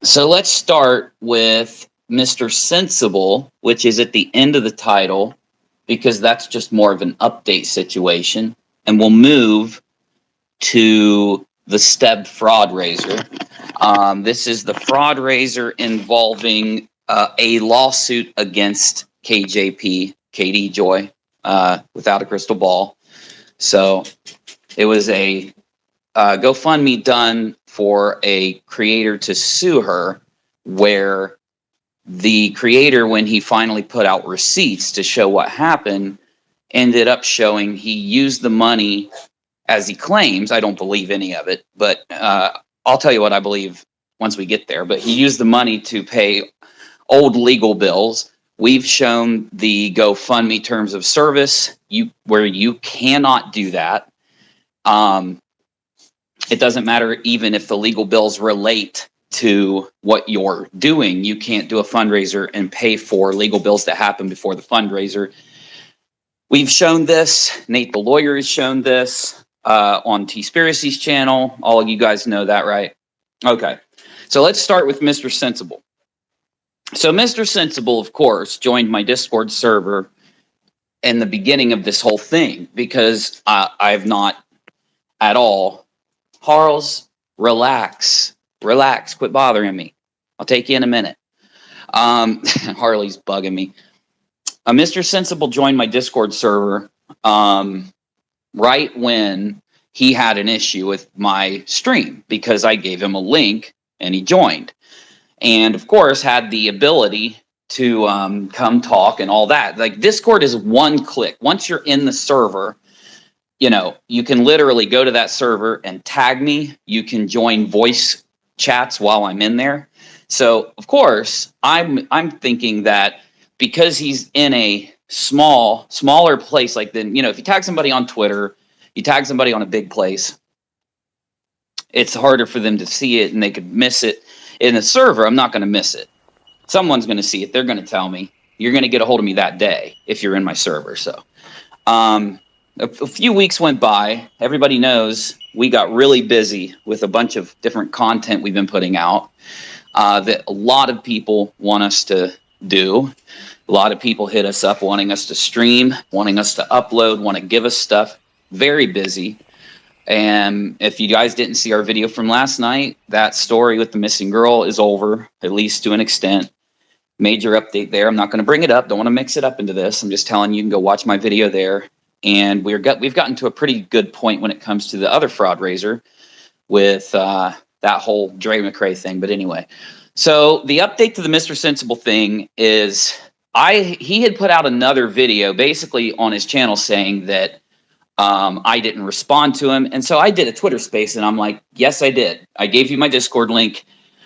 So let's start with Mr. Sensible, which is at the end of the title, because that's just more of an update situation. And we'll move to the Steb fraud raiser. This is the fraud raiser involving a lawsuit against KJP, Katie Joy, without a crystal ball. So it was a GoFundMe done for a creator to sue her, where the creator, when he finally put out receipts to show what happened, ended up showing he used the money as he claims. I don't believe any of it, but I'll tell you what I believe once we get there. But he used the money to pay old legal bills. We've shown the GoFundMe terms of service, where you cannot do that. It doesn't matter even if the legal bills relate to what you're doing. You can't do a fundraiser and pay for legal bills that happen before the fundraiser. We've shown this. Nate the lawyer has shown this on T-Spiracy's channel. All of you guys know that, right? Okay. So let's start with Mr. Sensible. So Mr. Sensible, of course, joined my Discord server in the beginning of this whole thing because I've not at all. Harles, relax. Relax. Quit bothering me. I'll take you in a minute. Harley's bugging me. Mr. Sensible joined my Discord server right when he had an issue with my stream because I gave him a link and he joined. And, of course, had the ability to come talk and all that. Like, Discord is one click. Once you're in the server, you know, you can literally go to that server and tag me. You can join voice chats while I'm in there. So, of course, I'm thinking that because he's in a smaller place, like then, you know, if you tag somebody on Twitter, you tag somebody on a big place, it's harder for them to see it and they could miss it. In a server, I'm not going to miss it. Someone's going to see it. They're going to tell me. You're going to get a hold of me that day if you're in my server. So, a few weeks went by. Everybody knows we got really busy with a bunch of different content we've been putting out that a lot of people want us to do. A lot of people hit us up wanting us to stream, wanting us to upload, want to give us stuff. Very busy. And if you guys didn't see our video from last night, that story with the missing girl is over, at least to an extent. Major update there. I'm not going to bring it up. Don't want to mix it up into this. I'm just telling you, you can go watch my video there. And we've gotten to a pretty good point when it comes to the other fraud raiser with that whole Dre McRae thing. But anyway, so the update to the Mr. Sensible thing is he had put out another video basically on his channel saying that I didn't respond to him. And so I did a Twitter space and I'm like, yes, I did. I gave you my Discord link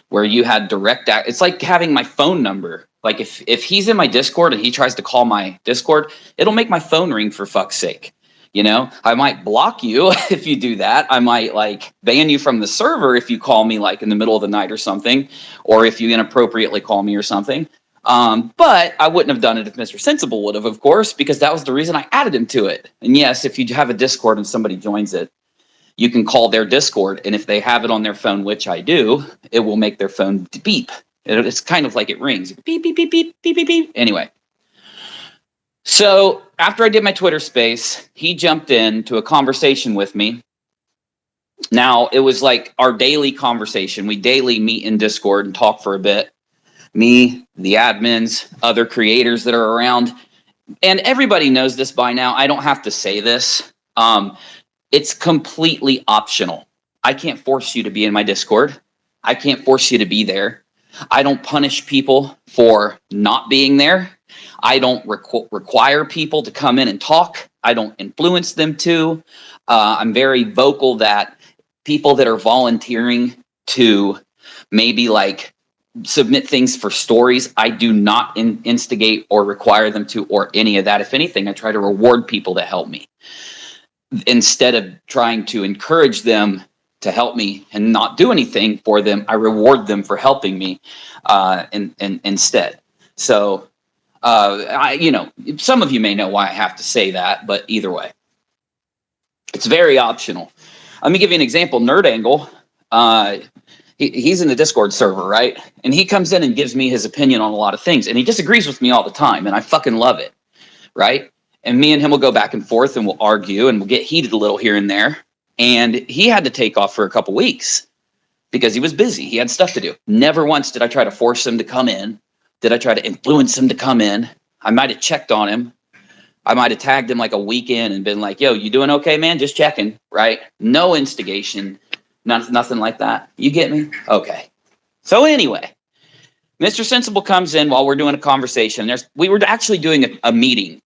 where you had direct it's like having my phone number. Like if he's in my Discord and he tries to call my Discord, it'll make my phone ring for fuck's sake. You know, I might block you if you do that. I might like ban you from the server if you call me like in the middle of the night or something, or if you inappropriately call me or something. But I wouldn't have done it if Mr. Sensible would have, of course, because that was the reason I added him to it. And yes, if you have a Discord and somebody joins it, you can call their Discord, and if they have it on their phone, which I do, it will make their phone beep. It's kind of like it rings. Beep, beep, beep, beep, beep, beep, beep. Anyway. So after I did my Twitter space, he jumped into a conversation with me. Now, it was like our daily conversation. We daily meet in Discord and talk for a bit. Me, the admins, other creators that are around. And everybody knows this by now. I don't have to say this. It's completely optional. I can't force you to be in my Discord. I can't force you to be there. I don't punish people for not being there. I don't require people to come in and talk. I don't influence them to. I'm very vocal that people that are volunteering to maybe like submit things for stories, I do not instigate or require them to or any of that. If anything, I try to reward people that help me instead of trying to encourage them to help me and not do anything for them. I reward them for helping me instead. So, you know, some of you may know why I have to say that, but either way, it's very optional. Let me give you an example. Nerd Angle, he's in the Discord server, right? And he comes in and gives me his opinion on a lot of things, and he disagrees with me all the time, and I fucking love it, right? And me and him will go back and forth, and we'll argue, and we'll get heated a little here and there. And he had to take off for a couple weeks because he was busy. He had stuff to do. Never once did I try to force him to come in. Did I try to influence him to come in? I might have checked on him. I might have tagged him like a week in and been like, yo, you doing okay, man? Just checking, right? No instigation, nothing like that. You get me? Okay. So anyway, Mr. Sensible comes in while we're doing a conversation. We were actually doing a meeting,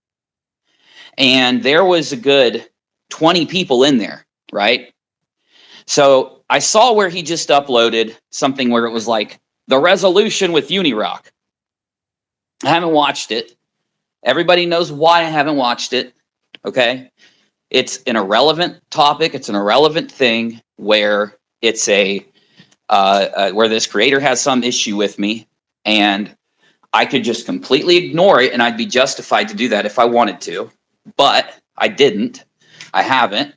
and there was a good 20 people in there, right? So I saw where he just uploaded something where it was like, the resolution with Unirock. I haven't watched it. Everybody knows why I haven't watched it, okay? It's an irrelevant topic. It's an irrelevant thing where it's where this creator has some issue with me, and I could just completely ignore it, and I'd be justified to do that if I wanted to, but I didn't. I haven't.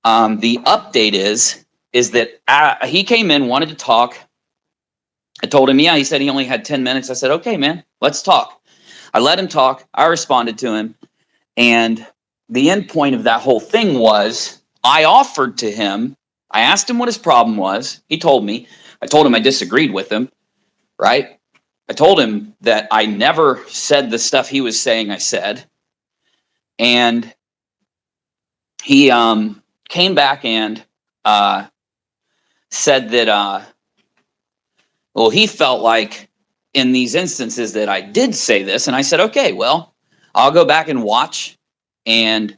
The update is that he came in, wanted to talk. I told him, yeah, he said he only had 10 minutes. I said, okay, man, let's talk. I let him talk. I responded to him. And the end point of that whole thing was I offered to him. I asked him what his problem was. He told me. I told him I disagreed with him, right? I told him that I never said the stuff he was saying I said. And he came back and said that, well, he felt like in these instances that I did say this. And I said, okay, well, I'll go back and watch. And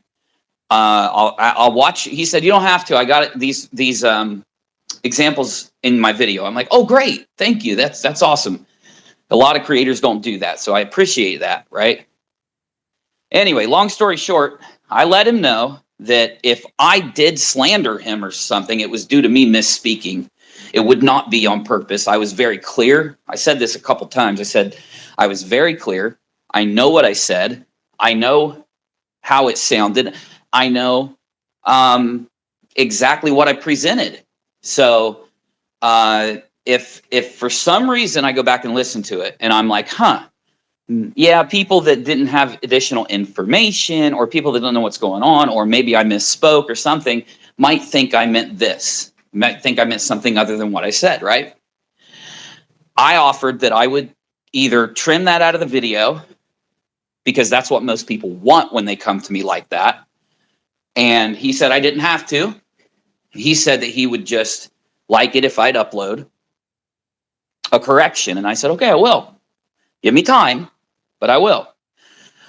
I'll watch. He said, you don't have to. I got these examples in my video. I'm like, oh, great. Thank you. That's awesome. A lot of creators don't do that. So I appreciate that, right? Anyway, long story short, I let him know that if I did slander him or something, it was due to me misspeaking. It would not be on purpose. I was very clear. I said this a couple times. I said, I was very clear. I know what I said. I know how it sounded. I know exactly what I presented. So if for some reason I go back and listen to it and I'm like, yeah, people that didn't have additional information or people that don't know what's going on, or maybe I misspoke or something, might think I meant this, might think I meant something other than what I said, right? I offered that I would either trim that out of the video, because that's what most people want when they come to me like that. And he said I didn't have to. He said that he would just like it if I'd upload a correction. And I said, okay, I will. Give me time, but I will.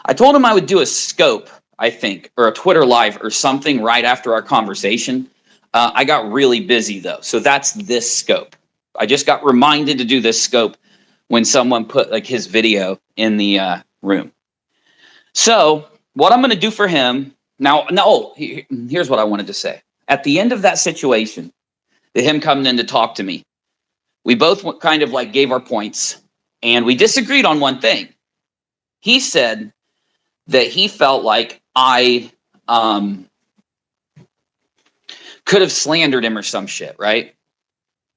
I told him I would do a scope, I think, or a Twitter live or something right after our conversation. I got really busy though. So that's this scope. I just got reminded to do this scope when someone put like his video in the room. So what I'm going to do for him now, here's what I wanted to say. At the end of that situation, him coming in to talk to me, we both kind of like gave our points, and we disagreed on one thing. He said that he felt like I could have slandered him or some shit, right?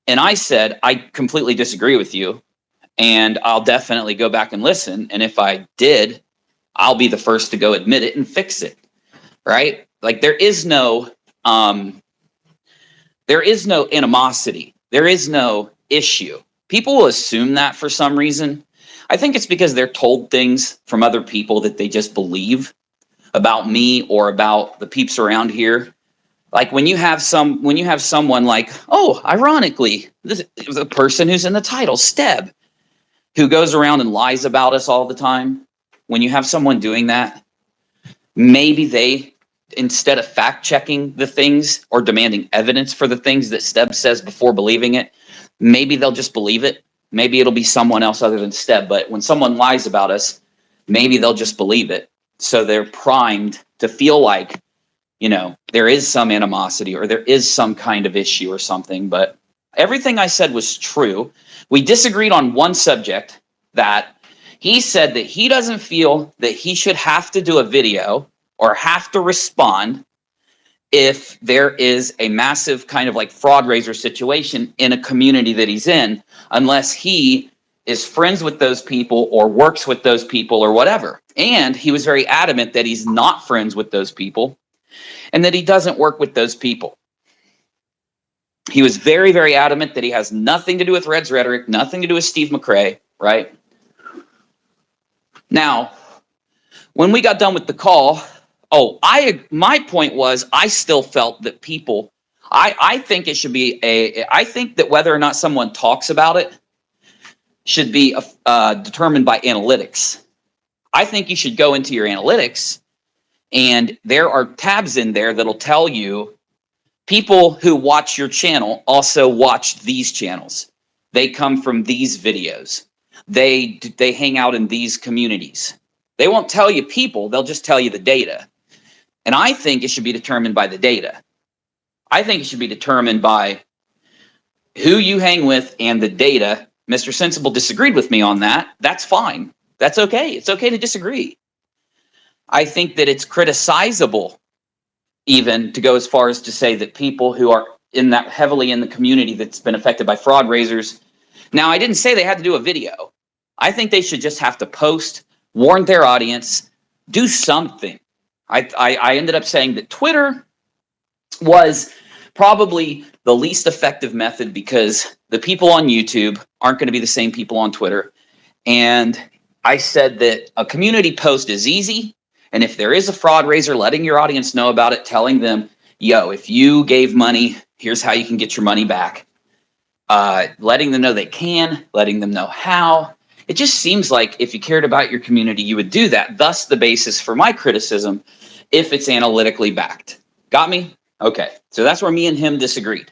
And I said, I completely disagree with you, and I'll definitely go back and listen. And if I did, I'll be the first to go admit it and fix it, right? Like there is no animosity. There is no issue. People will assume that for some reason. I think it's because they're told things from other people that they just believe about me or about the peeps around here. Like when you have someone like, oh, ironically, this is a person who's in the title, Steb, who goes around and lies about us all the time. When you have someone doing that, maybe they, instead of fact checking the things or demanding evidence for the things that Steb says before believing it, maybe they'll just believe it. Maybe it'll be someone else other than Steb. But when someone lies about us, maybe they'll just believe it. So they're primed to feel like, you know, there is some animosity or there is some kind of issue or something. But everything I said was true. We disagreed on one subject, that he said that he doesn't feel that he should have to do a video or have to respond if there is a massive kind of like fraud raiser situation in a community that he's in, unless he is friends with those people or works with those people or whatever. And he was very adamant that he's not friends with those people and that he doesn't work with those people. He was very, very adamant that he has nothing to do with Red's rhetoric, nothing to do with Steve McRae, right? Now, when we got done with the call, my point was, I still felt that people, I think it should be I think that whether or not someone talks about it should be determined by analytics. I think you should go into your analytics, and there are tabs in there that'll tell you people who watch your channel also watch these channels. They come from these videos. They hang out in these communities. They won't tell you people, they'll just tell you the data. And I think it should be determined by the data. I think it should be determined by who you hang with and the data. Mr. Sensible disagreed with me on that. That's fine. That's okay. It's okay to disagree. I think that it's criticizable even to go as far as to say that people who are in that heavily in the community that's been affected by fraud raisers. Now, I didn't say they had to do a video. I think they should just have to post, warn their audience, do something. I ended up saying that Twitter was probably the least effective method because the people on YouTube aren't going to be the same people on Twitter. And I said that a community post is easy. And if there is a fraud raiser, letting your audience know about it, telling them, yo, if you gave money, here's how you can get your money back. Letting them know they can, letting them know how. It just seems like if you cared about your community, you would do that. Thus the basis for my criticism, if it's analytically backed. Got me? Okay. So that's where me and him disagreed.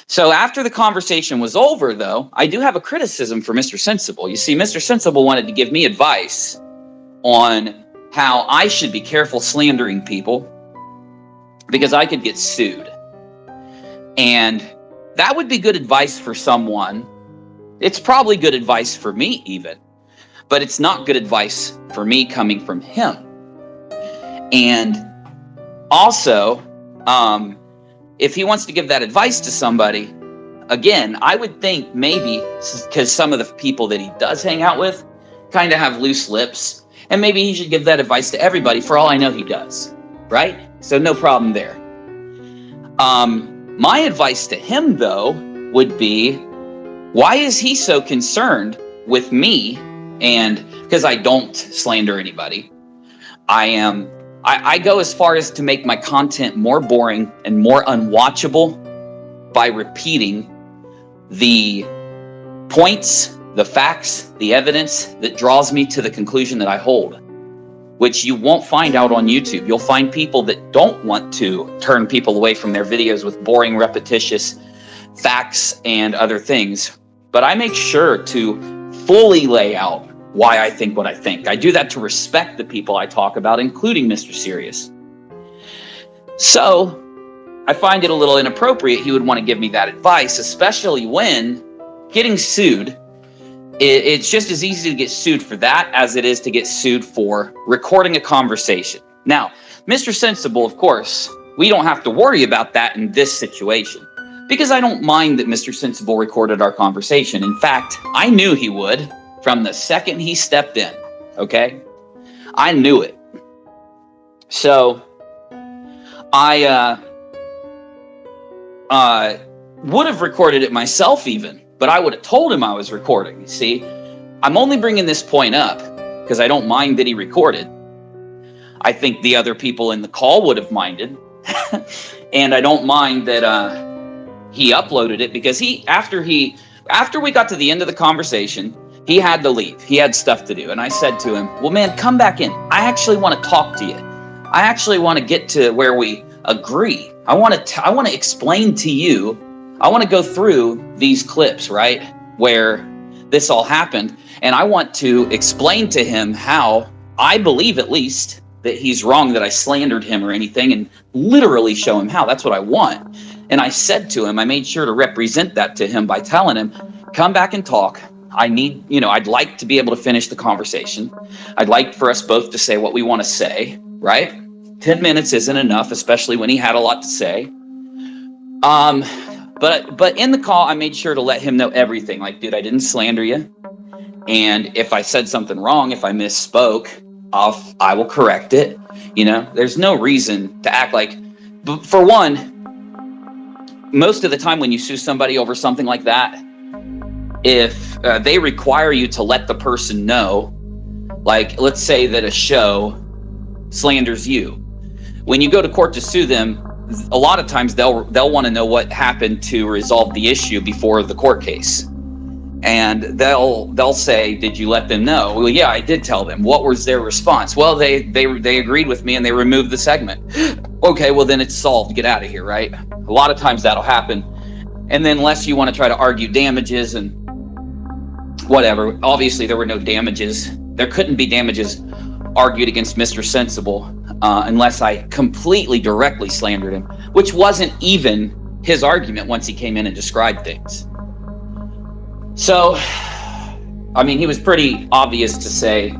So after the conversation was over, though, I do have a criticism for Mr. Sensible. You see, Mr. Sensible wanted to give me advice on how I should be careful slandering people because I could get sued. And that would be good advice for someone. It's probably good advice for me even, but it's not good advice for me coming from him. And also, if he wants to give that advice to somebody, again, I would think maybe because some of the people that he does hang out with kind of have loose lips, and maybe he should give that advice to everybody. For all I know, he does, right? So no problem there. My advice to him, though, would be, why is he so concerned with me? And because I don't slander anybody, I go as far as to make my content more boring and more unwatchable by repeating the points, the facts, the evidence that draws me to the conclusion that I hold, which you won't find out on YouTube. You'll find people that don't want to turn people away from their videos with boring, repetitious facts and other things. But I make sure to fully lay out why I think what I think. I do that to respect the people I talk about, including Mr. Serious. So I find it a little inappropriate he would want to give me that advice, especially when getting sued, it's just as easy to get sued for that as it is to get sued for recording a conversation. Now, Mr. Sensible, of course, we don't have to worry about that in this situation because I don't mind that Mr. Sensible recorded our conversation. In fact, I knew he would from the second he stepped in, okay? I knew it. So I would have recorded it myself even, but I would have told him I was recording. You see, I'm only bringing this point up because I don't mind that he recorded. I think the other people in the call would have minded. And I don't mind that he uploaded it because after we got to the end of the conversation, he had to leave. He had stuff to do. And I said to him, well, man, come back in. I actually want to talk to you. I actually want to get to where we agree. I want to explain to you. I want to go through these clips, right, where this all happened. And I want to explain to him how I believe, at least, that he's wrong, that I slandered him or anything, and literally show him how. That's what I want. And I said to him, I made sure to represent that to him by telling him, come back and talk. I'd like to be able to finish the conversation. I'd like for us both to say what we want to say, right? 10 minutes isn't enough, especially when he had a lot to say. But in the call, I made sure to let him know everything. Like, dude, I didn't slander you. And if I said something wrong, if I misspoke, I will correct it. You know, there's no reason to act like, for one, most of the time when you sue somebody over something like that, if they require you to let the person know, like, let's say that a show slanders you. When you go to court to sue them, a lot of times they'll want to know what happened to resolve the issue before the court case. And they'll say, did you let them know? Well, yeah, I did tell them. What was their response? Well, they agreed with me and they removed the segment. Okay, well then it's solved. Get out of here, right? A lot of times that'll happen. And then unless you want to try to argue damages and whatever, obviously there were no damages. There couldn't be damages argued against Mr. Sensible unless I completely directly slandered him, which wasn't even his argument once he came in and described things. So, I mean, he was pretty obvious to say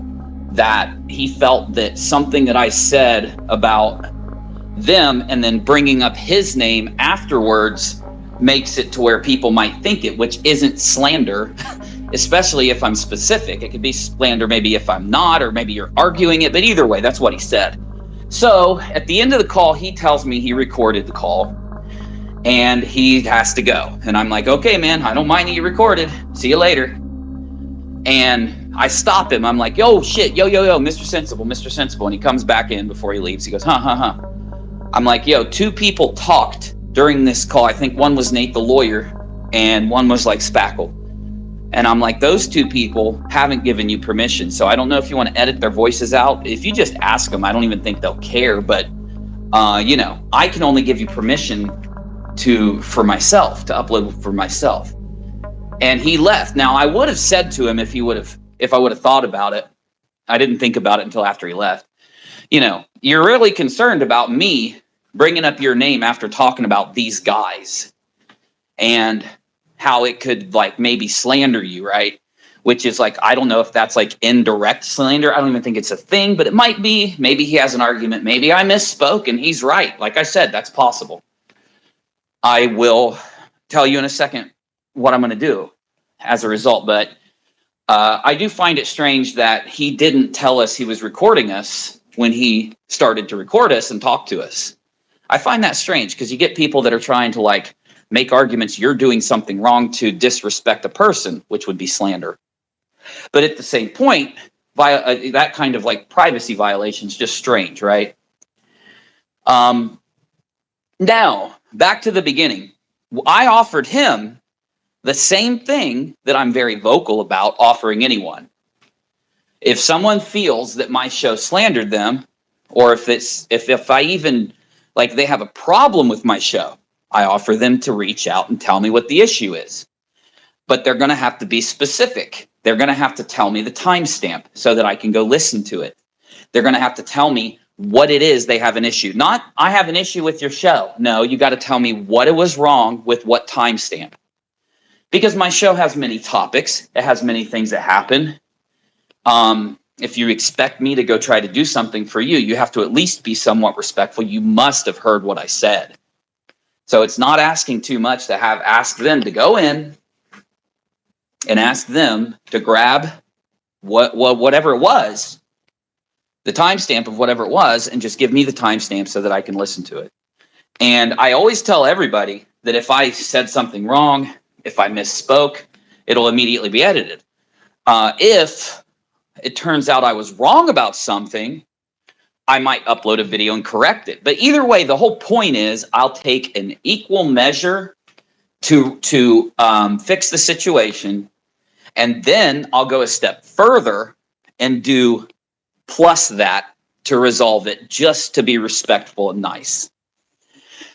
that he felt that something that I said about them and then bringing up his name afterwards makes it to where people might think it, which isn't slander, especially if I'm specific. It could be slander maybe if I'm not, or maybe you're arguing it, but either way, that's what he said. So at the end of the call, he tells me he recorded the call and he has to go. And I'm like, okay, man, I don't mind that you recorded. See you later. And I stop him. I'm like, yo, shit, yo, Mr. Sensible. And he comes back in before he leaves. He goes, huh. I'm like, yo, two people talked during this call. I think one was Nate the lawyer and one was like Spackle. And I'm like, those two people haven't given you permission. So I don't know if you want to edit their voices out. If you just ask them, I don't even think they'll care. But, you know, I can only give you permission for myself, to upload for myself. And he left. Now, I would have said to him if I would have thought about it. I didn't think about it until after he left. You know, you're really concerned about me bringing up your name after talking about these guys and how it could like maybe slander you, right? Which is like, I don't know if that's like indirect slander. I don't even think it's a thing, but it might be. Maybe he has an argument. Maybe I misspoke and he's right. Like I said, that's possible. I will tell you in a second what I'm going to do as a result. But I do find it strange that he didn't tell us he was recording us when he started to record us and talk to us. I find that strange because you get people that are trying to like make arguments you're doing something wrong to disrespect a person, which would be slander. But at the same point, that kind of like privacy violation is just strange, right? Now, back to the beginning. I offered him the same thing that I'm very vocal about offering anyone. If someone feels that my show slandered them, or if I even, like, they have a problem with my show, I offer them to reach out and tell me what the issue is. But they're going to have to be specific. They're going to have to tell me the timestamp so that I can go listen to it. They're going to have to tell me what it is they have an issue. Not, I have an issue with your show. No, you got to tell me what it was wrong with what timestamp. Because my show has many topics. It has many things that happen. If you expect me to go try to do something for you, you have to at least be somewhat respectful. You must have heard what I said. So it's not asking too much to ask them to go in and ask them to grab whatever it was, the timestamp of whatever it was, and just give me the timestamp so that I can listen to it. And I always tell everybody that if I said something wrong, if I misspoke, it'll immediately be edited. If it turns out I was wrong about something, I might upload a video and correct it. But either way, the whole point is I'll take an equal measure to fix the situation, and then I'll go a step further and do plus that to resolve it, just to be respectful and nice.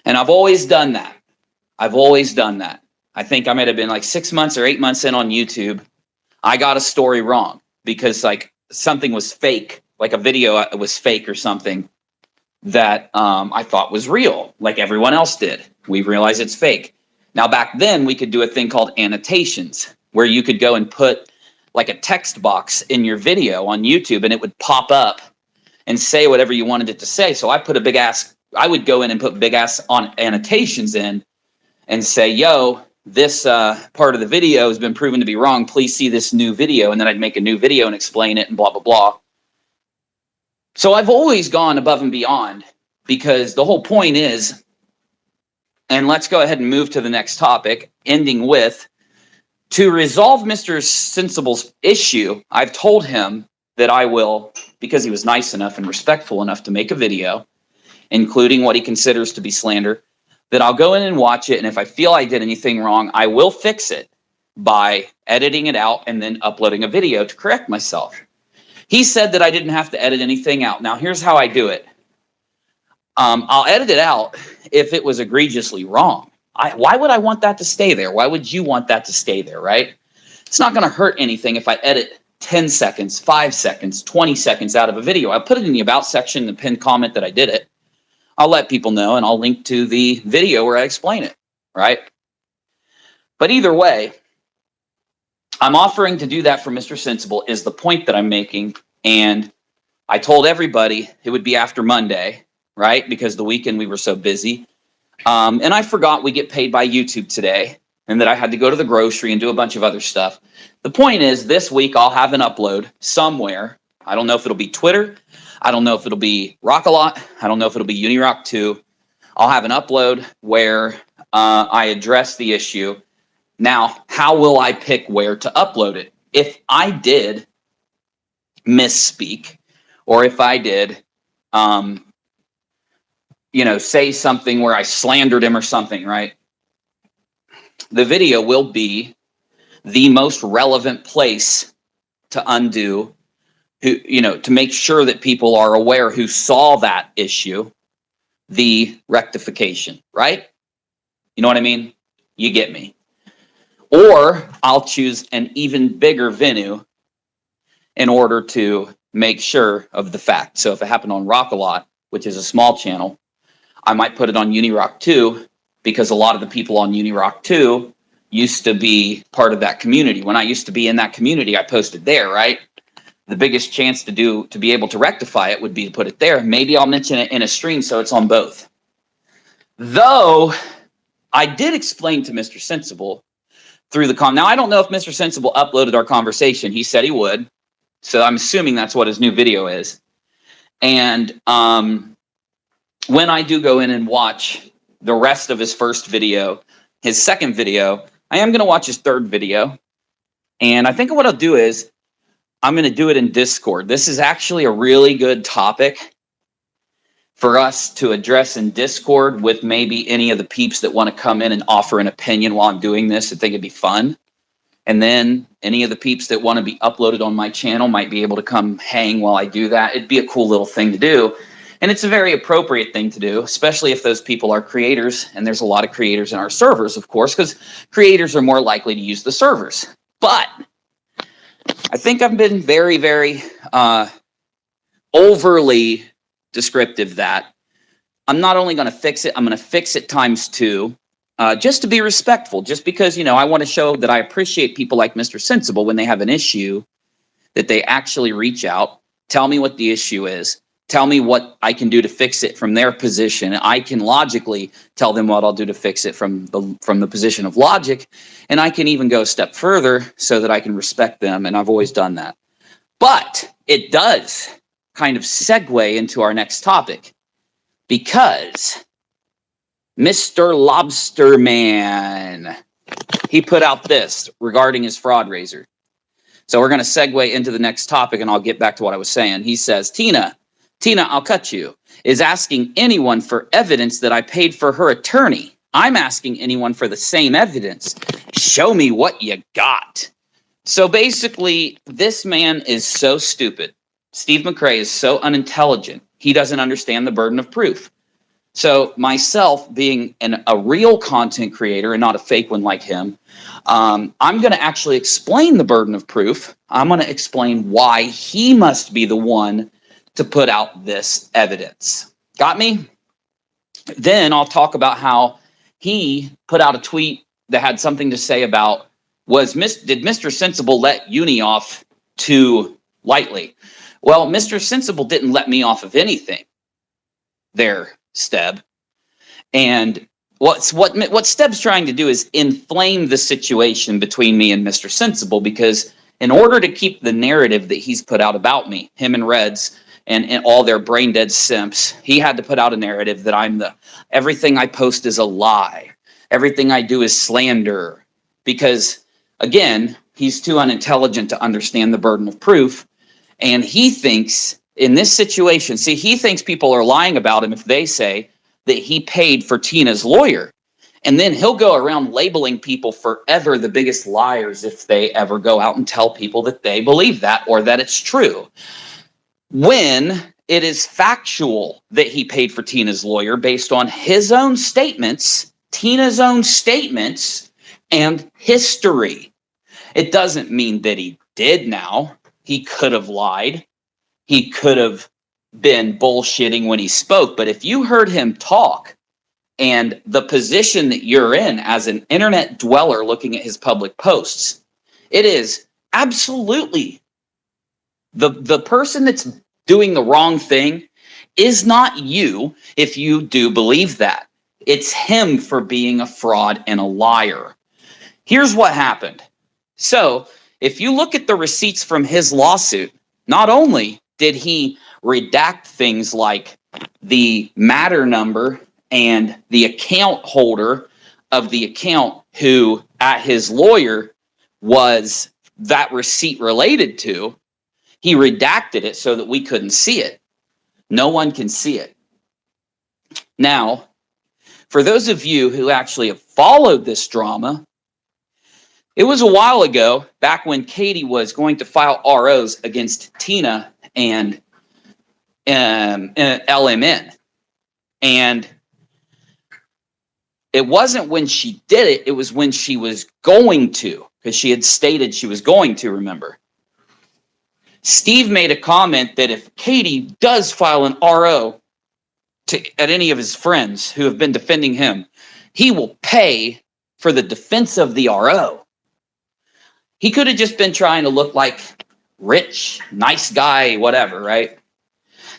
And I've always done that. I think I might have been like 6 months or 8 months in on YouTube. I got a story wrong because like something was fake, like a video was fake or something that I thought was real, like everyone else did. We realized it's fake. Now, back then, we could do a thing called annotations, where you could go and put like a text box in your video on YouTube, and it would pop up and say whatever you wanted it to say. So I put a big ass, I would go in and put big ass on annotations in and say, yo, this part of the video has been proven to be wrong. Please see this new video. And then I'd make a new video and explain it and blah, blah, blah. So I've always gone above and beyond, because the whole point is, and let's go ahead and move to the next topic, ending with, to resolve Mr. Sensible's issue, I've told him that I will, because he was nice enough and respectful enough to make a video, including what he considers to be slander, that I'll go in and watch it, and if I feel I did anything wrong, I will fix it by editing it out and then uploading a video to correct myself. He said that I didn't have to edit anything out. Now, here's how I do it. I'll edit it out if it was egregiously wrong. Why would I want that to stay there? Why would you want that to stay there, right? It's not going to hurt anything if I edit 10 seconds, 5 seconds, 20 seconds out of a video. I'll put it in the about section, the pinned comment that I did it. I'll let people know, and I'll link to the video where I explain it, right? But either way, I'm offering to do that for Mr. Sensible is the point that I'm making. And I told everybody it would be after Monday, right? Because the weekend we were so busy. And I forgot we get paid by YouTube today, and that I had to go to the grocery and do a bunch of other stuff. The point is, this week I'll have an upload somewhere. I don't know if it'll be Twitter. I don't know if it'll be Rock-A-Lot. I don't know if it'll be Unirock 2. I'll have an upload where I address the issue. Now, how will I pick where to upload it? If I did misspeak, or if I did, say something where I slandered him or something, right? The video will be the most relevant place to undo, to make sure that people are aware who saw that issue, the rectification, right? You know what I mean? You get me. Or I'll choose an even bigger venue in order to make sure of the fact. So if it happened on Rock-A-Lot, which is a small channel, I might put it on Unirock 2, because a lot of the people on Unirock 2 used to be part of that community. When I used to be in that community, I posted there, right? The biggest chance to be able to rectify it would be to put it there. Maybe I'll mention it in a stream so it's on both. Though I did explain to Mr. Sensible through the Now, I don't know if Mr. Sensible uploaded our conversation. He said he would. So I'm assuming that's what his new video is. And when I do go in and watch the rest of his first video, his second video, I am going to watch his third video. And I think what I'll do is I'm going to do it in Discord. This is actually a really good topic for us to address in Discord with maybe any of the peeps that want to come in and offer an opinion while I'm doing this. I think it'd be fun. And then any of the peeps that want to be uploaded on my channel might be able to come hang while I do that. It'd be a cool little thing to do. And it's a very appropriate thing to do, especially if those people are creators. And there's a lot of creators in our servers, of course, because creators are more likely to use the servers. But I think I've been very, very overly descriptive that I'm not only going to fix it, I'm going to fix it times 2, just to be respectful, just because, I want to show that I appreciate people like Mr. Sensible when they have an issue, that they actually reach out, tell me what the issue is, tell me what I can do to fix it from their position. I can logically tell them what I'll do to fix it from the position of logic, and I can even go a step further so that I can respect them, and I've always done that. But it does kind of segue into our next topic, because Mr. Lobster Man, he put out this regarding his fraud raiser. So we're going to segue into the next topic, and I'll get back to what I was saying. He says, Tina, I'll cut you, is asking anyone for evidence that I paid for her attorney. I'm asking anyone for the same evidence. Show me what you got. So basically, this man is so stupid. Steve McRae is so unintelligent. He doesn't understand the burden of proof. So myself, being a real content creator and not a fake one like him, I'm going to actually explain the burden of proof. I'm going to explain why he must be the one to put out this evidence. Got me? Then I'll talk about how he put out a tweet that had something to say about, did Mr. Sensible let Uni off too lightly? Well, Mr. Sensible didn't let me off of anything there, Steb. And what Steb's trying to do is inflame the situation between me and Mr. Sensible, because in order to keep the narrative that he's put out about me, him and Reds and all their brain dead simps, he had to put out a narrative that everything I post is a lie. Everything I do is slander. Because, again, he's too unintelligent to understand the burden of proof. And he thinks in this situation, see, he thinks people are lying about him if they say that he paid for Tina's lawyer. And then he'll go around labeling people forever the biggest liars if they ever go out and tell people that they believe that or that it's true. When it is factual that he paid for Tina's lawyer based on his own statements, Tina's own statements, and history. It doesn't mean that he did now. He could have lied. He could have been bullshitting when he spoke. But if you heard him talk and the position that you're in as an internet dweller looking at his public posts, it is absolutely the person that's doing the wrong thing is not you if you do believe that. It's him for being a fraud and a liar. Here's what happened. So if you look at the receipts from his lawsuit, not only did he redact things like the matter number and the account holder of the account who at his lawyer was that receipt related to, he redacted it so that we couldn't see it. No one can see it. Now, for those of you who actually have followed this drama, it was a while ago, back when Katie was going to file ROs against Tina and LMN. And it wasn't when she did it, it was when she was going to, because she had stated she was going to, remember. Steve made a comment that if Katie does file an RO at any of his friends who have been defending him, he will pay for the defense of the RO. He could have just been trying to look like rich, nice guy, whatever, right?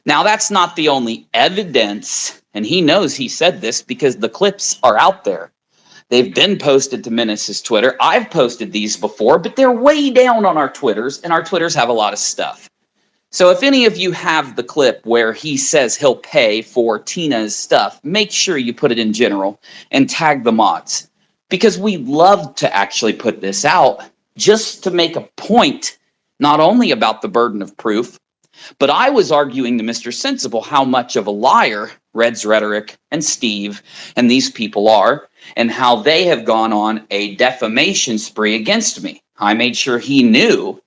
Now, that's not the only evidence, and he knows he said this because the clips are out there. They've been posted to Menace's Twitter. I've posted these before, but they're way down on our Twitters, and our Twitters have a lot of stuff. So if any of you have the clip where he says he'll pay for Tina's stuff, make sure you put it in general and tag the mods, because we love to actually put this out just to make a point, not only about the burden of proof, but I was arguing to Mr. Sensible how much of a liar Red's Rhetoric and Steve and these people are, and how they have gone on a defamation spree against me. I made sure he knew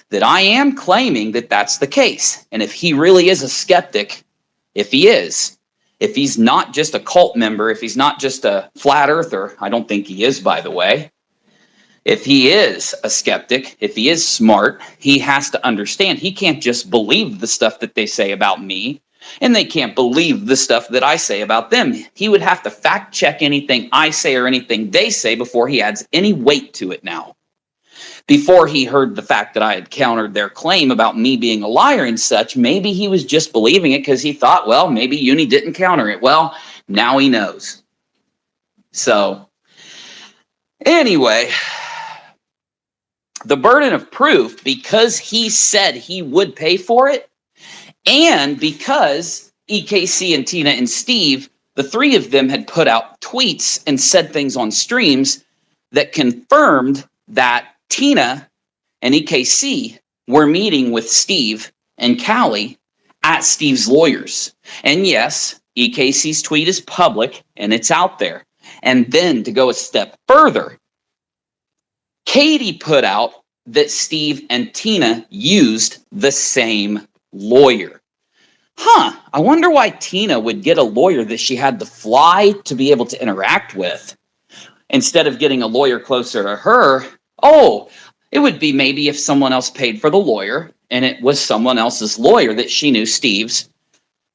that I am claiming that that's the case. And if he really is a skeptic, if he's not just a cult member, if he's not just a flat earther, I don't think he is, by the way. If he is a skeptic, if he is smart, he has to understand he can't just believe the stuff that they say about me, and they can't believe the stuff that I say about them. He would have to fact check anything I say or anything they say before he adds any weight to it now. Before he heard the fact that I had countered their claim about me being a liar and such, maybe he was just believing it because he thought, well, maybe Uni didn't counter it. Well, now he knows. So, anyway, the burden of proof, because he said he would pay for it, and because EKC and Tina and Steve, the three of them had put out tweets and said things on streams that confirmed that Tina and EKC were meeting with Steve and Callie at Steve's lawyers. And yes, EKC's tweet is public and it's out there. And then to go a step further, Katie put out that Steve and Tina used the same lawyer. I wonder why Tina would get a lawyer that she had to fly to be able to interact with instead of getting a lawyer closer to her. Oh, it would be maybe if someone else paid for the lawyer and it was someone else's lawyer that she knew, Steve's,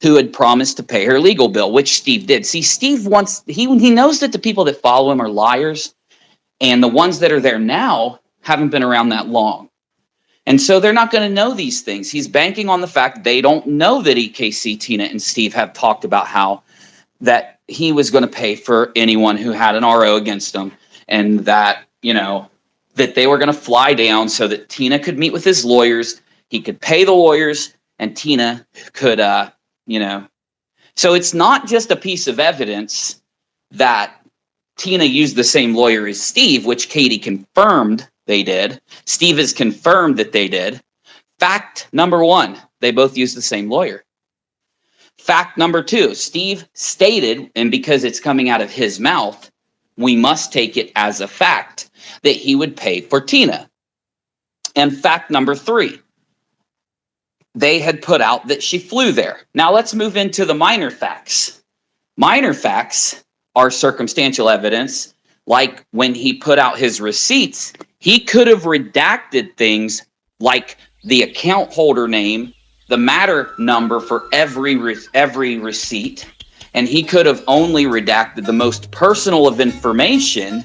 who had promised to pay her legal bill, which Steve did. See, Steve wants, he knows that the people that follow him are liars, and the ones that are there now haven't been around that long. And so they're not going to know these things. He's banking on the fact they don't know that EKC, Tina, and Steve have talked about how that he was going to pay for anyone who had an RO against them, and that, that they were going to fly down so that Tina could meet with his lawyers. He could pay the lawyers, and Tina could, So it's not just a piece of evidence that Tina used the same lawyer as Steve, which Katie confirmed they did. Steve has confirmed that they did. Fact number one, they both used the same lawyer. Fact number two, Steve stated, and because it's coming out of his mouth, we must take it as a fact that he would pay for Tina. And fact number three, they had put out that she flew there. Now let's move into the minor facts. Minor facts are circumstantial evidence, like when he put out his receipts, he could have redacted things like the account holder name, the matter number for every receipt, and he could have only redacted the most personal of information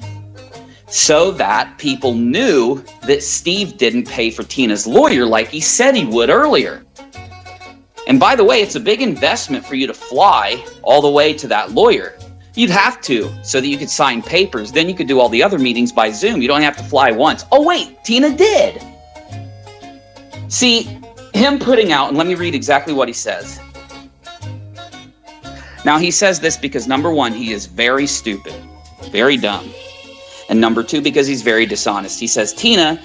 so that people knew that Steve didn't pay for Tina's lawyer like he said he would earlier. And by the way, it's a big investment for you to fly all the way to that lawyer. You'd have to, so that you could sign papers. Then you could do all the other meetings by Zoom. You don't have to fly once. Oh, wait, Tina did. See, him putting out, and let me read exactly what he says. Now, he says this because, number one, he is very stupid, very dumb. And number two, because he's very dishonest. He says, Tina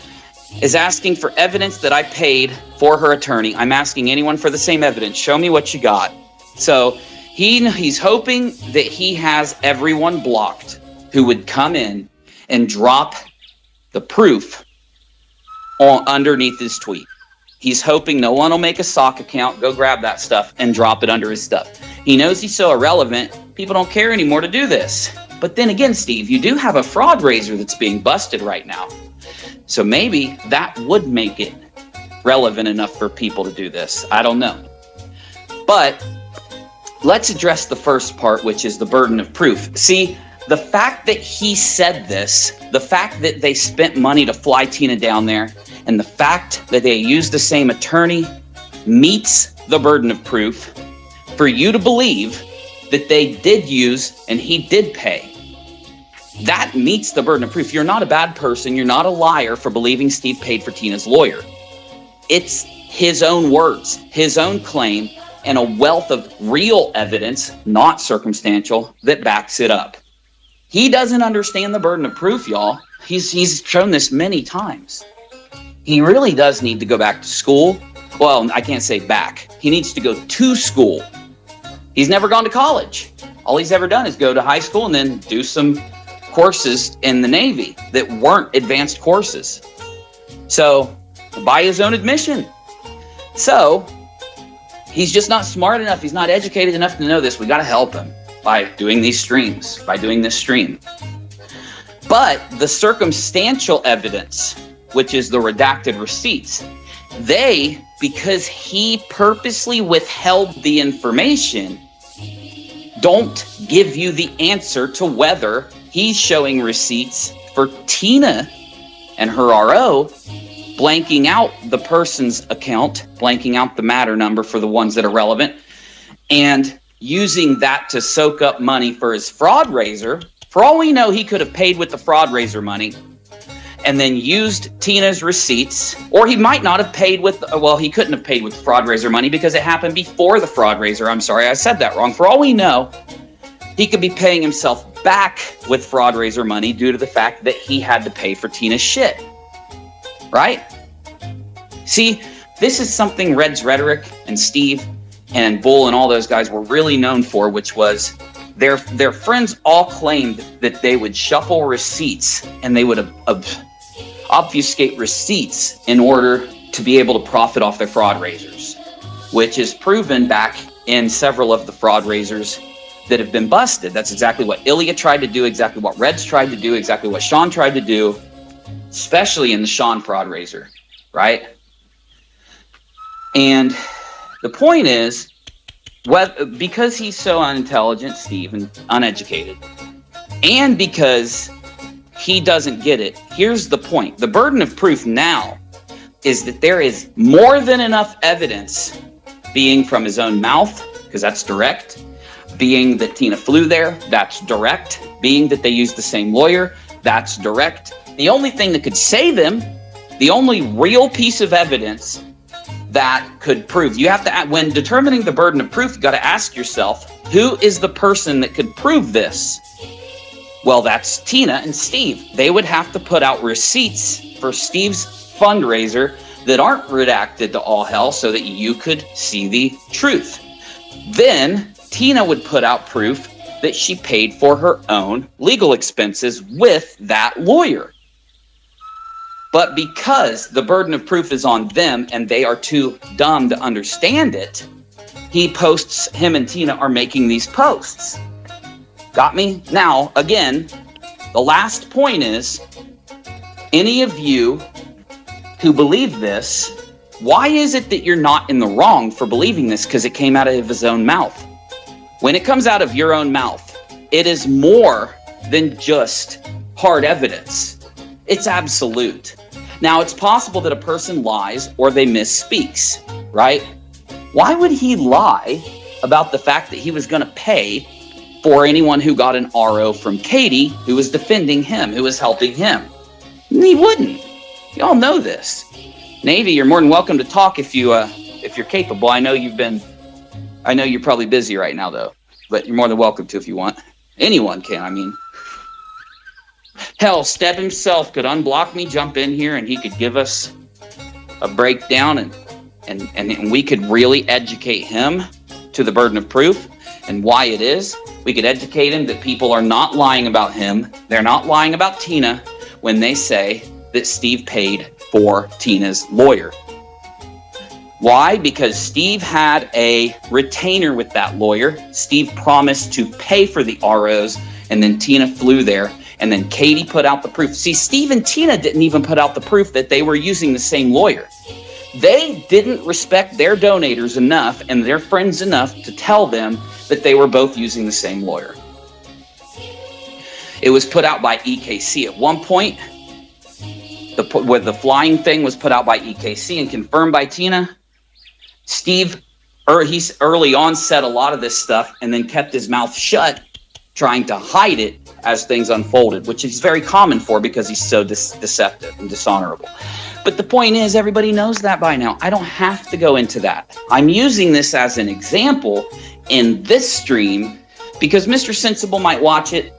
is asking for evidence that I paid for her attorney. I'm asking anyone for the same evidence. Show me what you got. So he's hoping that he has everyone blocked who would come in and drop the proof underneath his tweet. He's hoping no one will make a sock account, go grab that stuff, and drop it under his stuff. He knows he's so irrelevant, people don't care anymore to do this. But then again, Steve, you do have a fraud raiser that's being busted right now. So maybe that would make it relevant enough for people to do this. I don't know. But let's address the first part, which is the burden of proof. See, the fact that he said this, the fact that they spent money to fly Tina down there, and the fact that they used the same attorney meets the burden of proof for you to believe that they did use and he did pay. That meets the burden of proof. You're not a bad person. You're not a liar for believing Steve paid for Tina's lawyer. It's his own words, his own claim, and a wealth of real evidence, not circumstantial, that backs it up. He doesn't understand the burden of proof, y'all. He's shown this many times. He really does need to go back to school. Well, I can't say back. He needs to go to school. He's never gone to college. All he's ever done is go to high school and then do some courses in the Navy that weren't advanced courses. So, by his own admission. So, he's just not smart enough. He's not educated enough to know this. We got to help him by doing these streams, by doing this stream. But the circumstantial evidence, which is the redacted receipts, because he purposely withheld the information, don't give you the answer to whether he's showing receipts for Tina and her RO, blanking out the person's account, blanking out the matter number for the ones that are relevant, and using that to soak up money for his fraud raiser. For all we know, he could have paid with the fraud raiser money and then used Tina's receipts, or he might not have paid with, he couldn't have paid with the fraud raiser money because it happened before the fraud raiser. I'm sorry, I said that wrong. For all we know, he could be paying himself back with fraud raiser money due to the fact that he had to pay for Tina's shit. Right? See, this is something Red's Rhetoric and Steve and Bull and all those guys were really known for, which was their friends all claimed that they would shuffle receipts and they would obfuscate receipts in order to be able to profit off their fraud raisers, which is proven back in several of the fraud raisers that have been busted. That's exactly what Ilya tried to do, exactly what Red's tried to do, exactly what Sean tried to do, especially in the Sean fraud raiser, right? And the point is, because he's so unintelligent, Steve, and uneducated, and because he doesn't get it, here's the point. The burden of proof now is that there is more than enough evidence, being from his own mouth, because that's direct, being that Tina flew there, that's direct, being that they used the same lawyer, that's direct. The only thing that could say them, the only real piece of evidence that could prove, you have to, when determining the burden of proof, you got to ask yourself, who is the person that could prove this? Well, that's Tina and Steve. They would have to put out receipts for Steve's fundraiser that aren't redacted to all hell so that you could see the truth. Then Tina would put out proof that she paid for her own legal expenses with that lawyer. But because the burden of proof is on them and they are too dumb to understand it, him and Tina are making these posts. Got me? Now, again, the last point is, any of you who believe this, why is it that you're not in the wrong for believing this? Because it came out of his own mouth. When it comes out of your own mouth, it is more than just hard evidence. It's absolute. Now, it's possible that a person lies or they misspeaks, right? Why would he lie about the fact that he was going to pay for anyone who got an RO from Katie, who was defending him, who was helping him? He wouldn't. Y'all know this. Navy, you're more than welcome to talk if you're capable. I know you're probably busy right now though, but you're more than welcome to if you want. Anyone can, I mean. Hell, Steb himself could unblock me, jump in here, and he could give us a breakdown, and we could really educate him to the burden of proof and why it is. We could educate him that people are not lying about him. They're not lying about Tina when they say that Steve paid for Tina's lawyer. Why? Because Steve had a retainer with that lawyer. Steve promised to pay for the ROs, and then Tina flew there, and then Katie put out the proof. See, Steve and Tina didn't even put out the proof that they were using the same lawyer. They didn't respect their donators enough and their friends enough to tell them that they were both using the same lawyer. It was put out by EKC. At one point, the flying thing was put out by EKC and confirmed by Tina. Steve, he's early on said a lot of this stuff and then kept his mouth shut, trying to hide it as things unfolded, which is very common for because he's so deceptive and dishonorable. But the point is, everybody knows that by now. I don't have to go into that. I'm using this as an example in this stream because Mr. Sensible might watch it,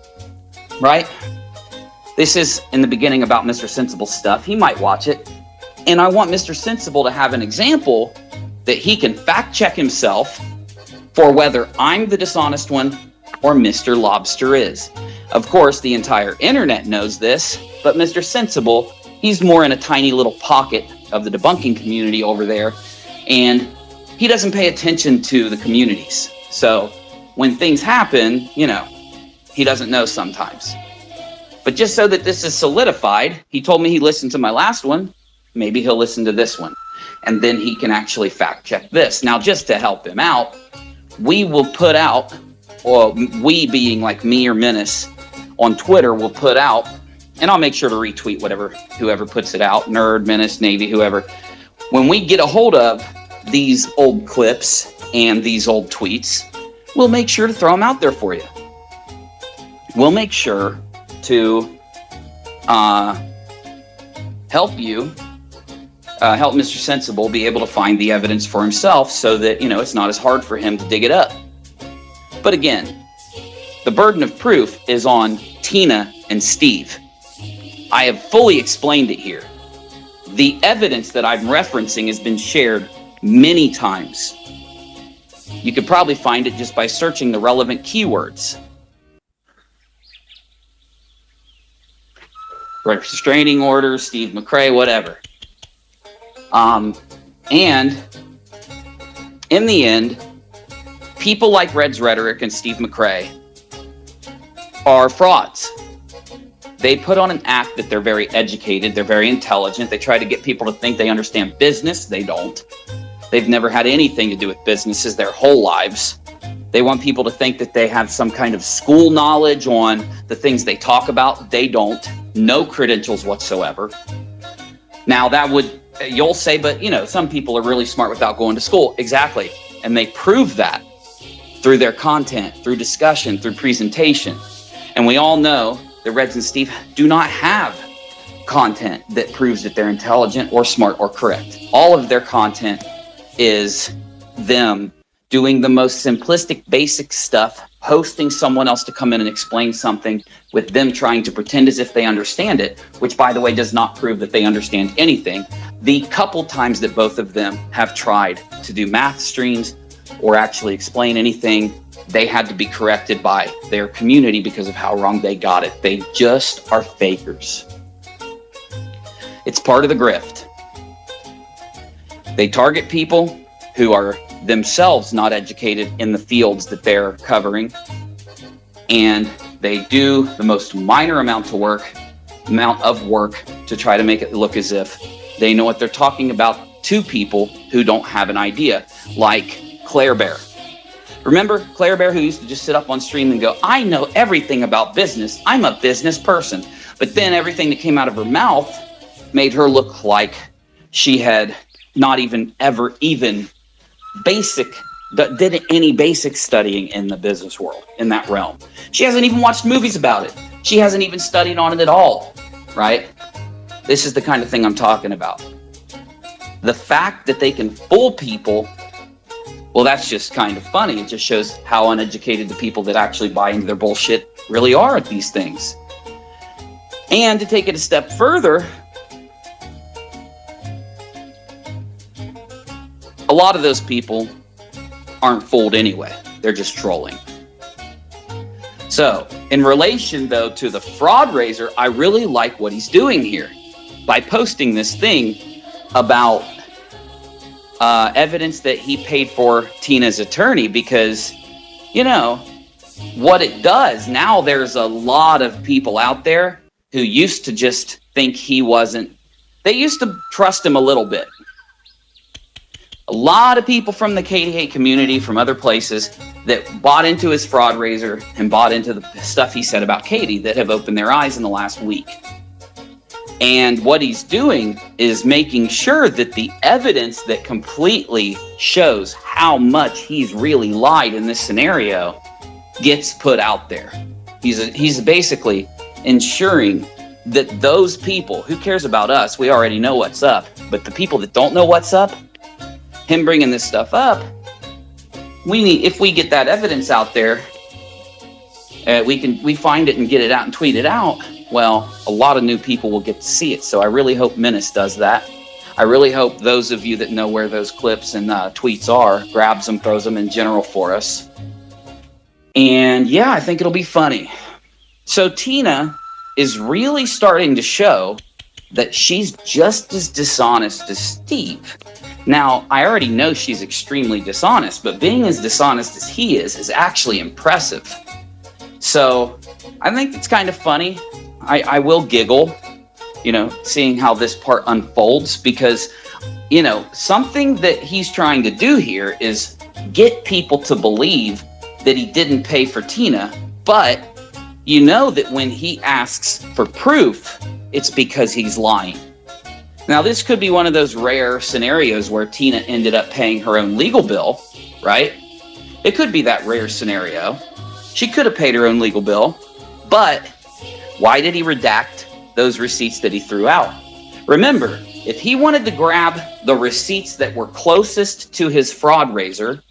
right? This is in the beginning about Mr. Sensible stuff. He might watch it. And I want Mr. Sensible to have an example that he can fact check himself for whether I'm the dishonest one or Mr. Lobster is. Of course, the entire internet knows this, but Mr. Sensible, he's more in a tiny little pocket of the debunking community over there, and he doesn't pay attention to the communities. So when things happen, he doesn't know sometimes. But just so that this is solidified, he told me he listened to my last one. Maybe he'll listen to this one, and then he can actually fact check this. Now, just to help him out, we will put out, or we being like me or Menace on Twitter will put out, and I'll make sure to retweet whoever puts it out, Nerd, Menace, Navy, whoever. When we get a hold of these old clips and these old tweets, we'll make sure to throw them out there for you. We'll make sure to help you, help Mr. Sensible be able to find the evidence for himself so that, it's not as hard for him to dig it up. But again, the burden of proof is on Tina and Steve. I have fully explained it here. The evidence that I'm referencing has been shared many times. You could probably find it just by searching the relevant keywords. Restraining order, Steve McRae, whatever. And in the end, people like Red's Rhetoric and Steve McRae are frauds. They put on an act that they're very educated, they're very intelligent, they try to get people to think they understand business. They don't. They've never had anything to do with businesses their whole lives. They want people to think that they have some kind of school knowledge on the things they talk about. They don't. No credentials whatsoever. Now, that would you'll say, but some people are really smart without going to school. Exactly. And they prove that through their content, through discussion, through presentation. And we all know that Reds and Steve do not have content that proves that they're intelligent or smart or correct. All of their content is them doing the most simplistic, basic stuff, hosting someone else to come in and explain something, with them trying to pretend as if they understand it, which, by the way, does not prove that they understand anything. The couple times that both of them have tried to do math streams or actually explain anything, they had to be corrected by their community because of how wrong they got it. They just are fakers. It's part of the grift. They target people who are themselves not educated in the fields that they're covering, and they do the most minor amount of work to try to make it look as if they know what they're talking about to people who don't have an idea, like Claire Bear. Remember Claire Bear, who used to just sit up on stream and go, I know everything about business. I'm a business person. But then everything that came out of her mouth made her look like she had not even did any basic studying in the business world, in that realm. She hasn't even watched movies about it. She hasn't even studied on it at all, right? This is the kind of thing I'm talking about. The fact that they can fool people, well, that's just kind of funny. It just shows how uneducated the people that actually buy into their bullshit really are at these things. And to take it a step further, a lot of those people aren't fooled anyway. They're just trolling. So, in relation, though, to the fraud raiser, I really like what he's doing here by posting this thing about evidence that he paid for Tina's attorney, because, what it does, now there's a lot of people out there who used to just think they used to trust him a little bit. A lot of people from the Katie hate community, from other places, that bought into his fraud raiser and bought into the stuff he said about Katie, that have opened their eyes in the last week. And what he's doing is making sure that the evidence that completely shows how much he's really lied in this scenario gets put out there. He's basically ensuring that those people, who cares about us? We already know what's up. But the people that don't know what's up, him bringing this stuff up, if we get that evidence out there, we find it and get it out and tweet it out, well, a lot of new people will get to see it. So I really hope Menace does that. I really hope those of you that know where those clips and tweets are, grabs them, throws them in general for us. And yeah, I think it'll be funny. So Tina is really starting to show that she's just as dishonest as Steve. Now, I already know she's extremely dishonest, but being as dishonest as he is actually impressive. So I think it's kind of funny. I will giggle, seeing how this part unfolds, because, something that he's trying to do here is get people to believe that he didn't pay for Tina, but that when he asks for proof, it's because he's lying. Now, this could be one of those rare scenarios where Tina ended up paying her own legal bill, right? It could be that rare scenario. She could have paid her own legal bill, but why did he redact those receipts that he threw out? Remember, if he wanted to grab the receipts that were closest to his fraud raiser,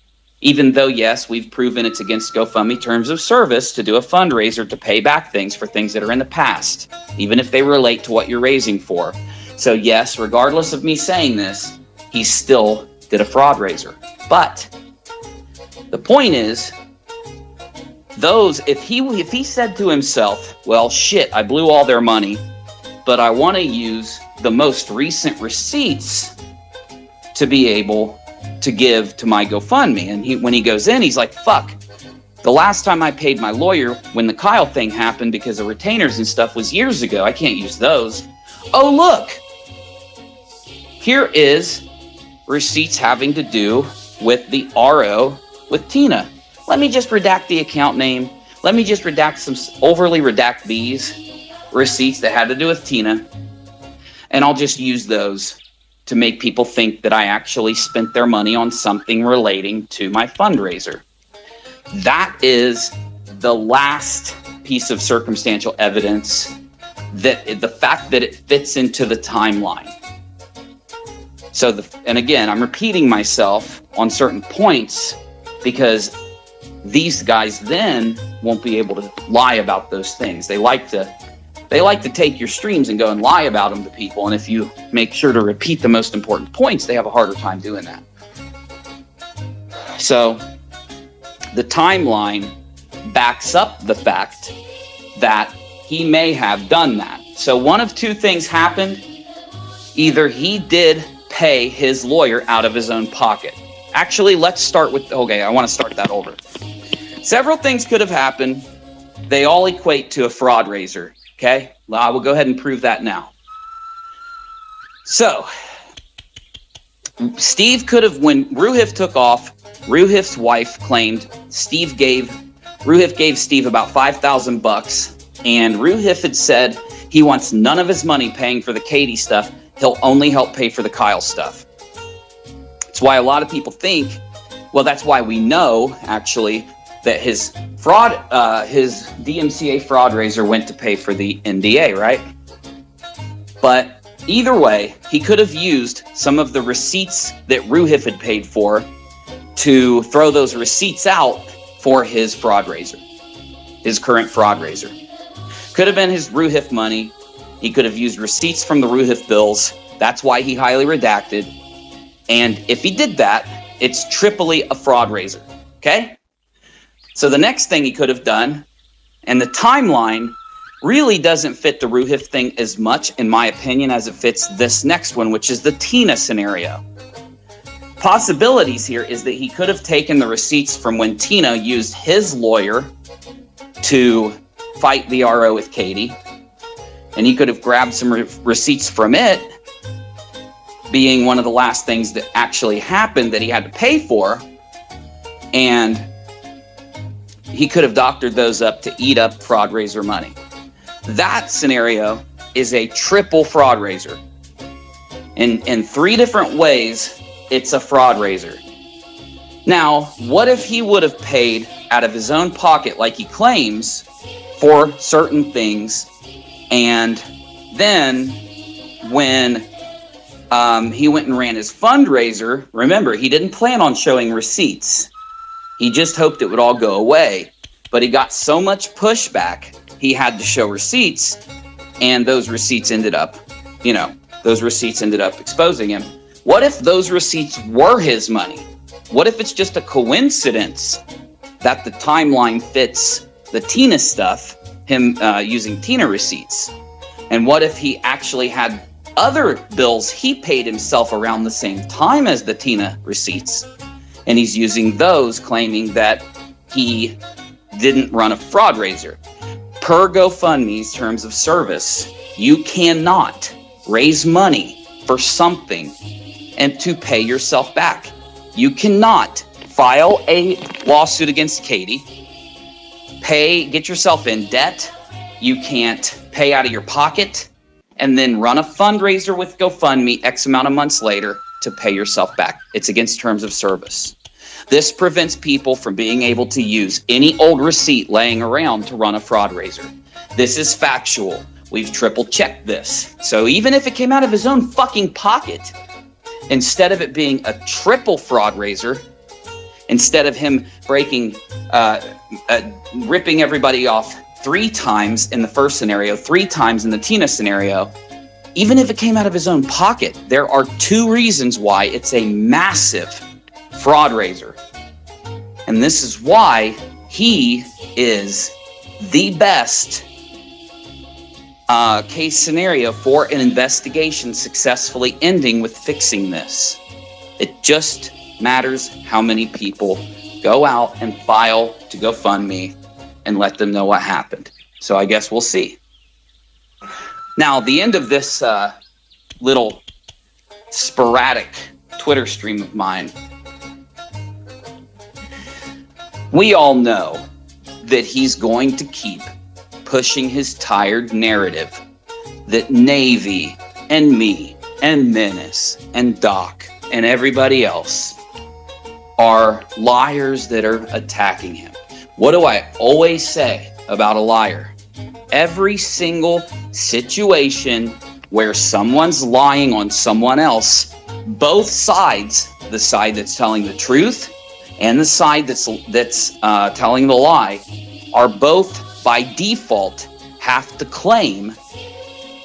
even though, yes, we've proven it's against GoFundMe terms of service to do a fundraiser to pay back things for things that are in the past, even if they relate to what you're raising for. So yes, regardless of me saying this, he still did a fraud raiser. But the point is, if he said to himself, well, shit, I blew all their money, but I want to use the most recent receipts to be able to give to my GoFundMe. And when he goes in, he's like, fuck, the last time I paid my lawyer when the Kyle thing happened because of retainers and stuff was years ago. I can't use those. Oh, look, here is receipts having to do with the RO with Tina. Let me just redact the account name. Let me just overly redact these receipts that had to do with Tina. And I'll just use those to make people think that I actually spent their money on something relating to my fundraiser. That is the last piece of circumstantial evidence, that the fact that it fits into the timeline. So, and again, I'm repeating myself on certain points because these guys then won't be able to lie about those things. They like to take your streams and go and lie about them to people. And if you make sure to repeat the most important points, they have a harder time doing that. So the timeline backs up the fact that he may have done that. So one of two things happened. Either he did pay his lawyer out of his own pocket. Actually, let's start with, okay, I want to start that over. Several things could have happened. They all equate to a fraud raiser. Okay, well, I will go ahead and prove that now. So, Steve could have, when Ruhif took off, Ruhif's wife claimed Ruhif gave Steve about $5,000, and Ruhif had said he wants none of his money paying for the Katie stuff. He'll only help pay for the Kyle stuff. That's why a lot of people think, well, that's why we know, actually, that his DMCA fraud raiser went to pay for the NDA, right? But either way, he could have used some of the receipts that Ruhif had paid for to throw those receipts out for his fraud raiser, his current fraud raiser. Could have been his Ruhif money. He could have used receipts from the Ruhif bills. That's why he highly redacted. And if he did that, it's triply a fraud raiser, okay? So the next thing he could have done, and the timeline really doesn't fit the Ruhif thing as much, in my opinion, as it fits this next one, which is the Tina scenario. Possibilities here is that he could have taken the receipts from when Tina used his lawyer to fight the RO with Katie, and he could have grabbed some receipts from it, being one of the last things that actually happened that he had to pay for, and he could have doctored those up to eat up fraud raiser money. That scenario is a triple fraud raiser. In three different ways, it's a fraud raiser. Now, what if he would have paid out of his own pocket, like he claims, for certain things, and then when he went and ran his fundraiser, remember, he didn't plan on showing receipts. He just hoped it would all go away. But he got so much pushback, he had to show receipts, and those receipts ended up exposing him. What if those receipts were his money? What if it's just a coincidence that the timeline fits the Tina stuff, him using Tina receipts? And what if he actually had other bills he paid himself around the same time as the Tina receipts, and he's using those, claiming that he didn't run a fraud raiser? Per GoFundMe's terms of service, you cannot raise money for something and to pay yourself back. You cannot file a lawsuit against Katie, get yourself in debt. You can't pay out of your pocket and then run a fundraiser with GoFundMe X amount of months later to pay yourself back. It's against terms of service. This prevents people from being able to use any old receipt laying around to run a fraud raiser. This is factual. We've triple checked this. So even if it came out of his own fucking pocket, instead of it being a triple fraud raiser, instead of him ripping everybody off 3 times in the first scenario, 3 times in the Tina scenario, even if it came out of his own pocket, there are 2 reasons why it's a massive fraud raiser. And this is why he is the best case scenario for an investigation successfully ending with fixing this. It just matters how many people go out and file to GoFundMe and let them know what happened. So I guess we'll see. Now, the end of this little sporadic Twitter stream of mine, we all know that he's going to keep pushing his tired narrative that Navy and me and Menace and Doc and everybody else are liars that are attacking him. What do I always say about a liar? Every single situation where someone's lying on someone else, both sides, the side that's telling the truth and the side that's telling the lie, are both by default have to claim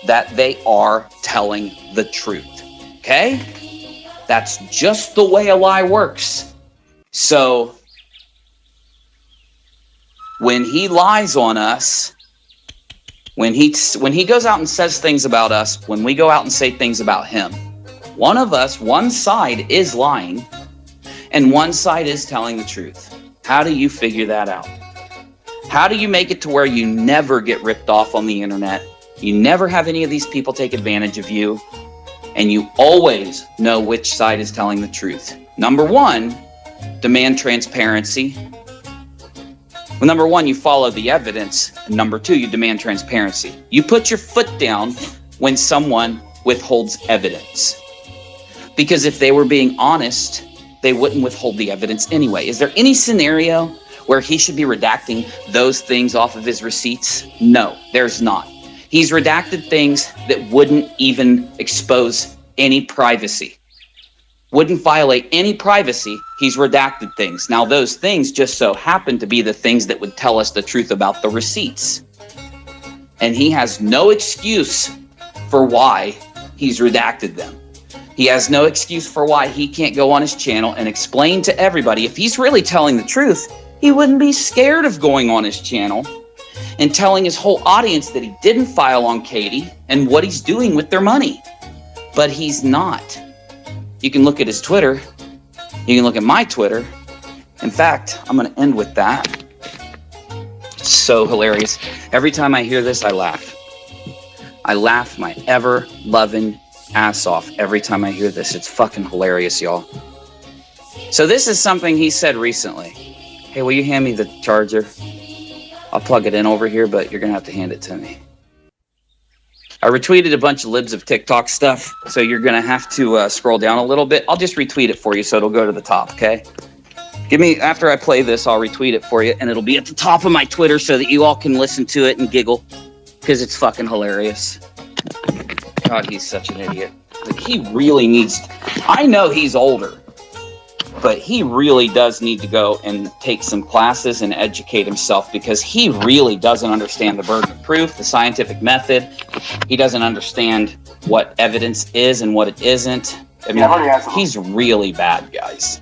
that they are telling the truth. Okay? That's just the way a lie works. So when he lies on us, when he goes out and says things about us, when we go out and say things about him, one side is lying and one side is telling the truth. How do you figure that out? How do you make it to where you never get ripped off on the internet? You never have any of these people take advantage of you, and you always know which side is telling the truth? Number one, demand transparency. Well, number one, you follow the evidence. And number two, you demand transparency. You put your foot down when someone withholds evidence. Because if they were being honest, they wouldn't withhold the evidence anyway. Is there any scenario where he should be redacting those things off of his receipts? No, there's not. He's redacted things that wouldn't even expose any privacy. Wouldn't violate any privacy. He's redacted things. Now, those things just so happen to be the things that would tell us the truth about the receipts. And he has no excuse for why he's redacted them. He has no excuse for why he can't go on his channel and explain to everybody. If he's really telling the truth, he wouldn't be scared of going on his channel and telling his whole audience that he didn't file on Katie and what he's doing with their money. But he's not. You can look at his Twitter. You can look at my Twitter. In fact, I'm going to end with that. It's so hilarious. Every time I hear this, I laugh. I laugh my ever-loving ass off every time I hear this. It's fucking hilarious, y'all. So this is something he said recently. Hey, will you hand me the charger? I'll plug it in over here, but you're going to have to hand it to me. I retweeted a bunch of libs of TikTok stuff, so you're going to have to scroll down a little bit. I'll just retweet it for you so it'll go to the top, okay? After I play this, I'll retweet it for you, and it'll be at the top of my Twitter so that you all can listen to it and giggle, because it's fucking hilarious. God, he's such an idiot. Like, he really needs... I know he's older, but he really does need to go and take some classes and educate himself, because he really doesn't understand the burden of proof, the scientific method. He doesn't understand what evidence is and what it isn't. I mean, he's really bad, guys.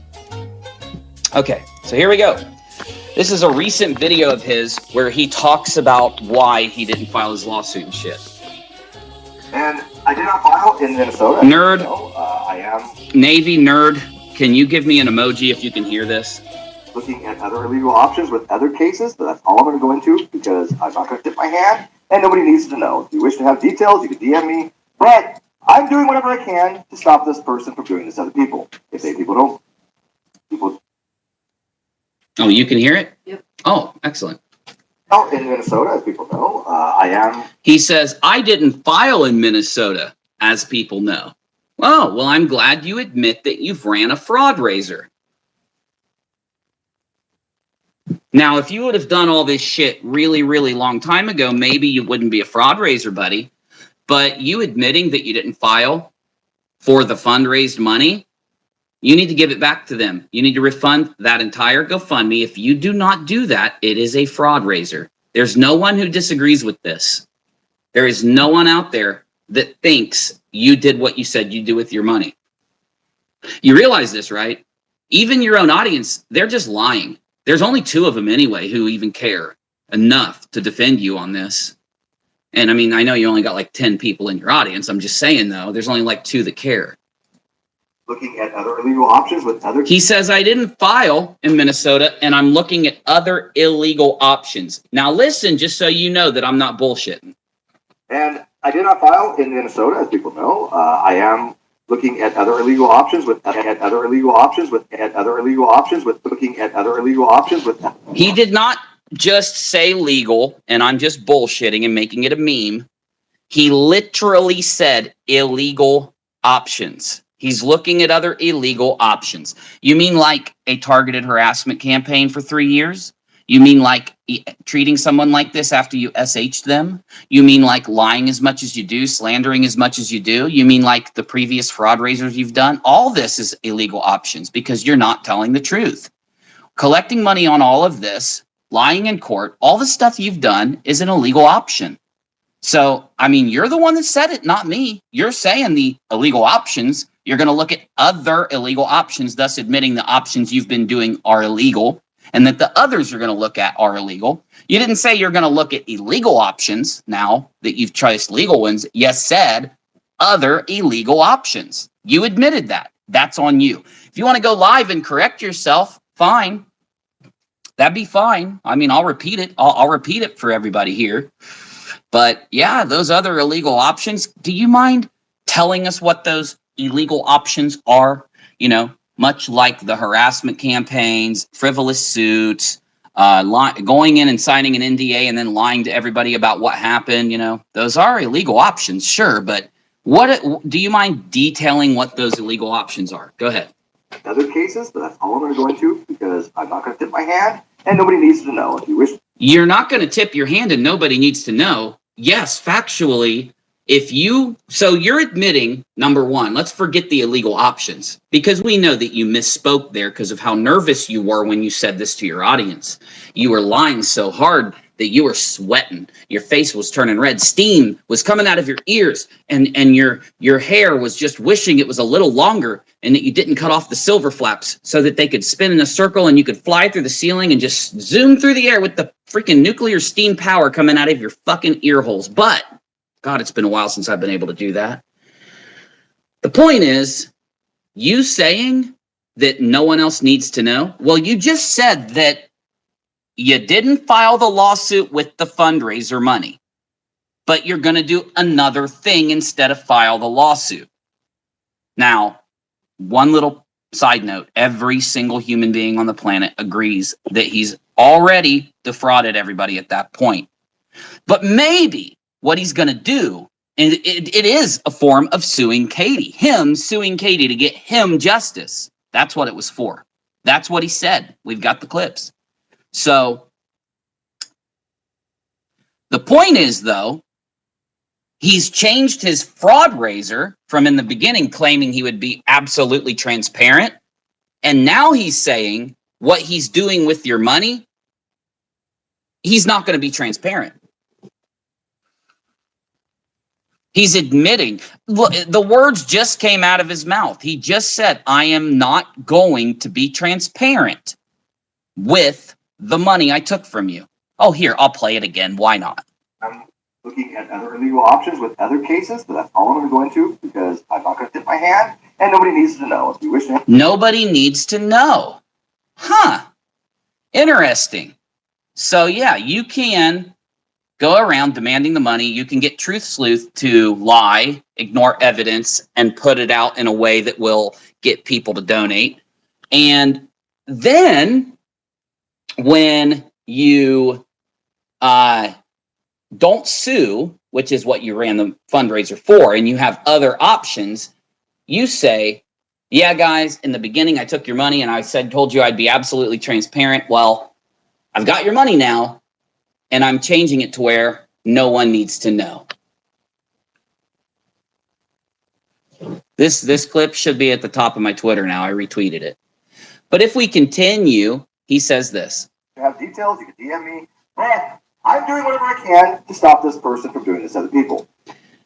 Okay, so here we go. This is a recent video of his where he talks about why he didn't file his lawsuit and shit. And I did not file in Minnesota. Nerd. No, I am. Navy nerd. Can you give me an emoji if you can hear this? Looking at other legal options with other cases, but that's all I'm going to go into, because I'm not going to tip my hand, and nobody needs to know. If you wish to have details, you can DM me, but I'm doing whatever I can to stop this person from doing this to other people. If they people don't, people... Oh, you can hear it? Yep. Oh, excellent. Well, in Minnesota, as people know, I am... He says, I didn't file in Minnesota, as people know. Oh, well, I'm glad you admit that you've ran a fraud raiser. Now, if you would have done all this shit really, really long time ago, maybe you wouldn't be a fraud raiser, buddy. But you admitting that you didn't file for the fundraised money, you need to give it back to them. You need to refund that entire GoFundMe. If you do not do that, it is a fraud raiser. There's no one who disagrees with this. There is no one out there that thinks you did what you said you do with your money. You realize this, right? Even your own audience, they're just lying. There's only 2 of them anyway who even care enough to defend you on this. And I mean, I know you only got like 10 people in your audience. I'm just saying, though, there's only like 2 that care. Looking at other illegal options with other... He says, I didn't file in Minnesota, and I'm looking at other illegal options. Now, listen, just so you know that I'm not bullshitting. And I did not file in Minnesota, as people know. I am looking at other illegal options with other illegal options with other illegal options with looking at other illegal options with... He did not just say legal, and I'm just bullshitting and making it a meme. He literally said illegal options. He's looking at other illegal options. You mean like a targeted harassment campaign for 3 years? You mean like treating someone like this after you SH'd them? You mean like lying as much as you do, slandering as much as you do? You mean like the previous fraud raisers you've done? All this is illegal options because you're not telling the truth. Collecting money on all of this, lying in court, all the stuff you've done is an illegal option. So, I mean, you're the one that said it, not me. You're saying the illegal options. You're going to look at other illegal options, thus admitting the options you've been doing are illegal and that the others you're going to look at are illegal. You didn't say you're going to look at illegal options now that you've traced legal ones. You said other illegal options. You admitted that. That's on you. If you want to go live and correct yourself, fine. That'd be fine. I mean, I'll repeat it. I'll repeat it for everybody here. But yeah, those other illegal options, do you mind telling us what those illegal options are? You know, much like the harassment campaigns, frivolous suits, going in and signing an NDA and then lying to everybody about what happened. You know, those are illegal options, sure. But what do you mind detailing what those illegal options are? Go ahead. Other cases, but that's all I'm going to go into because I'm not going to tip my hand and nobody needs to know. If you wish, you're not going to tip your hand and nobody needs to know. Yes, factually, so you're admitting, number one, let's forget the illegal options because we know that you misspoke there because of how nervous you were when you said this to your audience. You were lying so hard that you were sweating. Your face was turning red. Steam was coming out of your ears and your hair was just wishing it was a little longer and that you didn't cut off the silver flaps so that they could spin in a circle and you could fly through the ceiling and just zoom through the air with the freaking nuclear steam power coming out of your fucking ear holes. But, God, it's been a while since I've been able to do that. The point is, you saying that no one else needs to know, well, you just said that you didn't file the lawsuit with the fundraiser money, but you're going to do another thing instead of file the lawsuit. Now, one little side note, every single human being on the planet agrees that he's already defrauded everybody at that point. But maybe what he's going to do, and it is a form of suing Katie, him suing Katie to get him justice. That's what it was for. That's what he said. We've got the clips. So the point is, though, he's changed his fraud raiser from in the beginning claiming he would be absolutely transparent. And now he's saying what he's doing with your money, he's not going to be transparent. He's admitting, look, the words just came out of his mouth. He just said, I am not going to be transparent with the money I took from you. Oh, here, I'll play it again. Why not? I'm looking at other illegal options with other cases, but that's all I'm going to go into because I'm not going to tip my hand and nobody needs to know. If you wish to. Nobody needs to know. Huh. Interesting. So, yeah, you can go around demanding the money. You can get Truth Sleuth to lie, ignore evidence, and put it out in a way that will get people to donate. And then when you don't sue, which is what you ran the fundraiser for, and you have other options, you say, yeah, guys, in the beginning, I took your money and I told you I'd be absolutely transparent. Well, I've got your money now. And I'm changing it to where no one needs to know. This clip should be at the top of my Twitter now. I retweeted it. But if we continue, he says this. If you have details, you can DM me. Man, I'm doing whatever I can to stop this person from doing this to other people.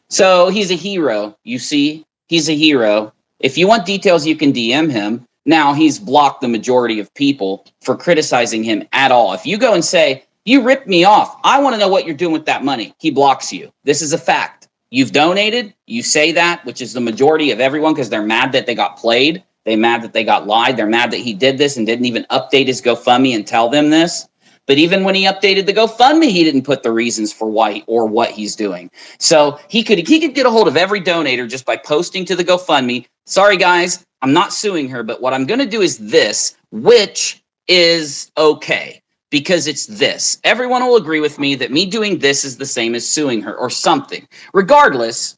So he's a hero. You see, he's a hero. If you want details, you can DM him. Now he's blocked the majority of people for criticizing him at all. If you go and say, you ripped me off, I want to know what you're doing with that money, he blocks you. This is a fact. You've donated, you say that, which is the majority of everyone because they're mad that they got played. They're mad that they got lied. They're mad that he did this and didn't even update his GoFundMe and tell them this. But even when he updated the GoFundMe, he didn't put the reasons for why or what he's doing. So he could get a hold of every donator just by posting to the GoFundMe. Sorry, guys, I'm not suing her, but what I'm going to do is this, which is okay. Because it's this. Everyone will agree with me that me doing this is the same as suing her or something. Regardless,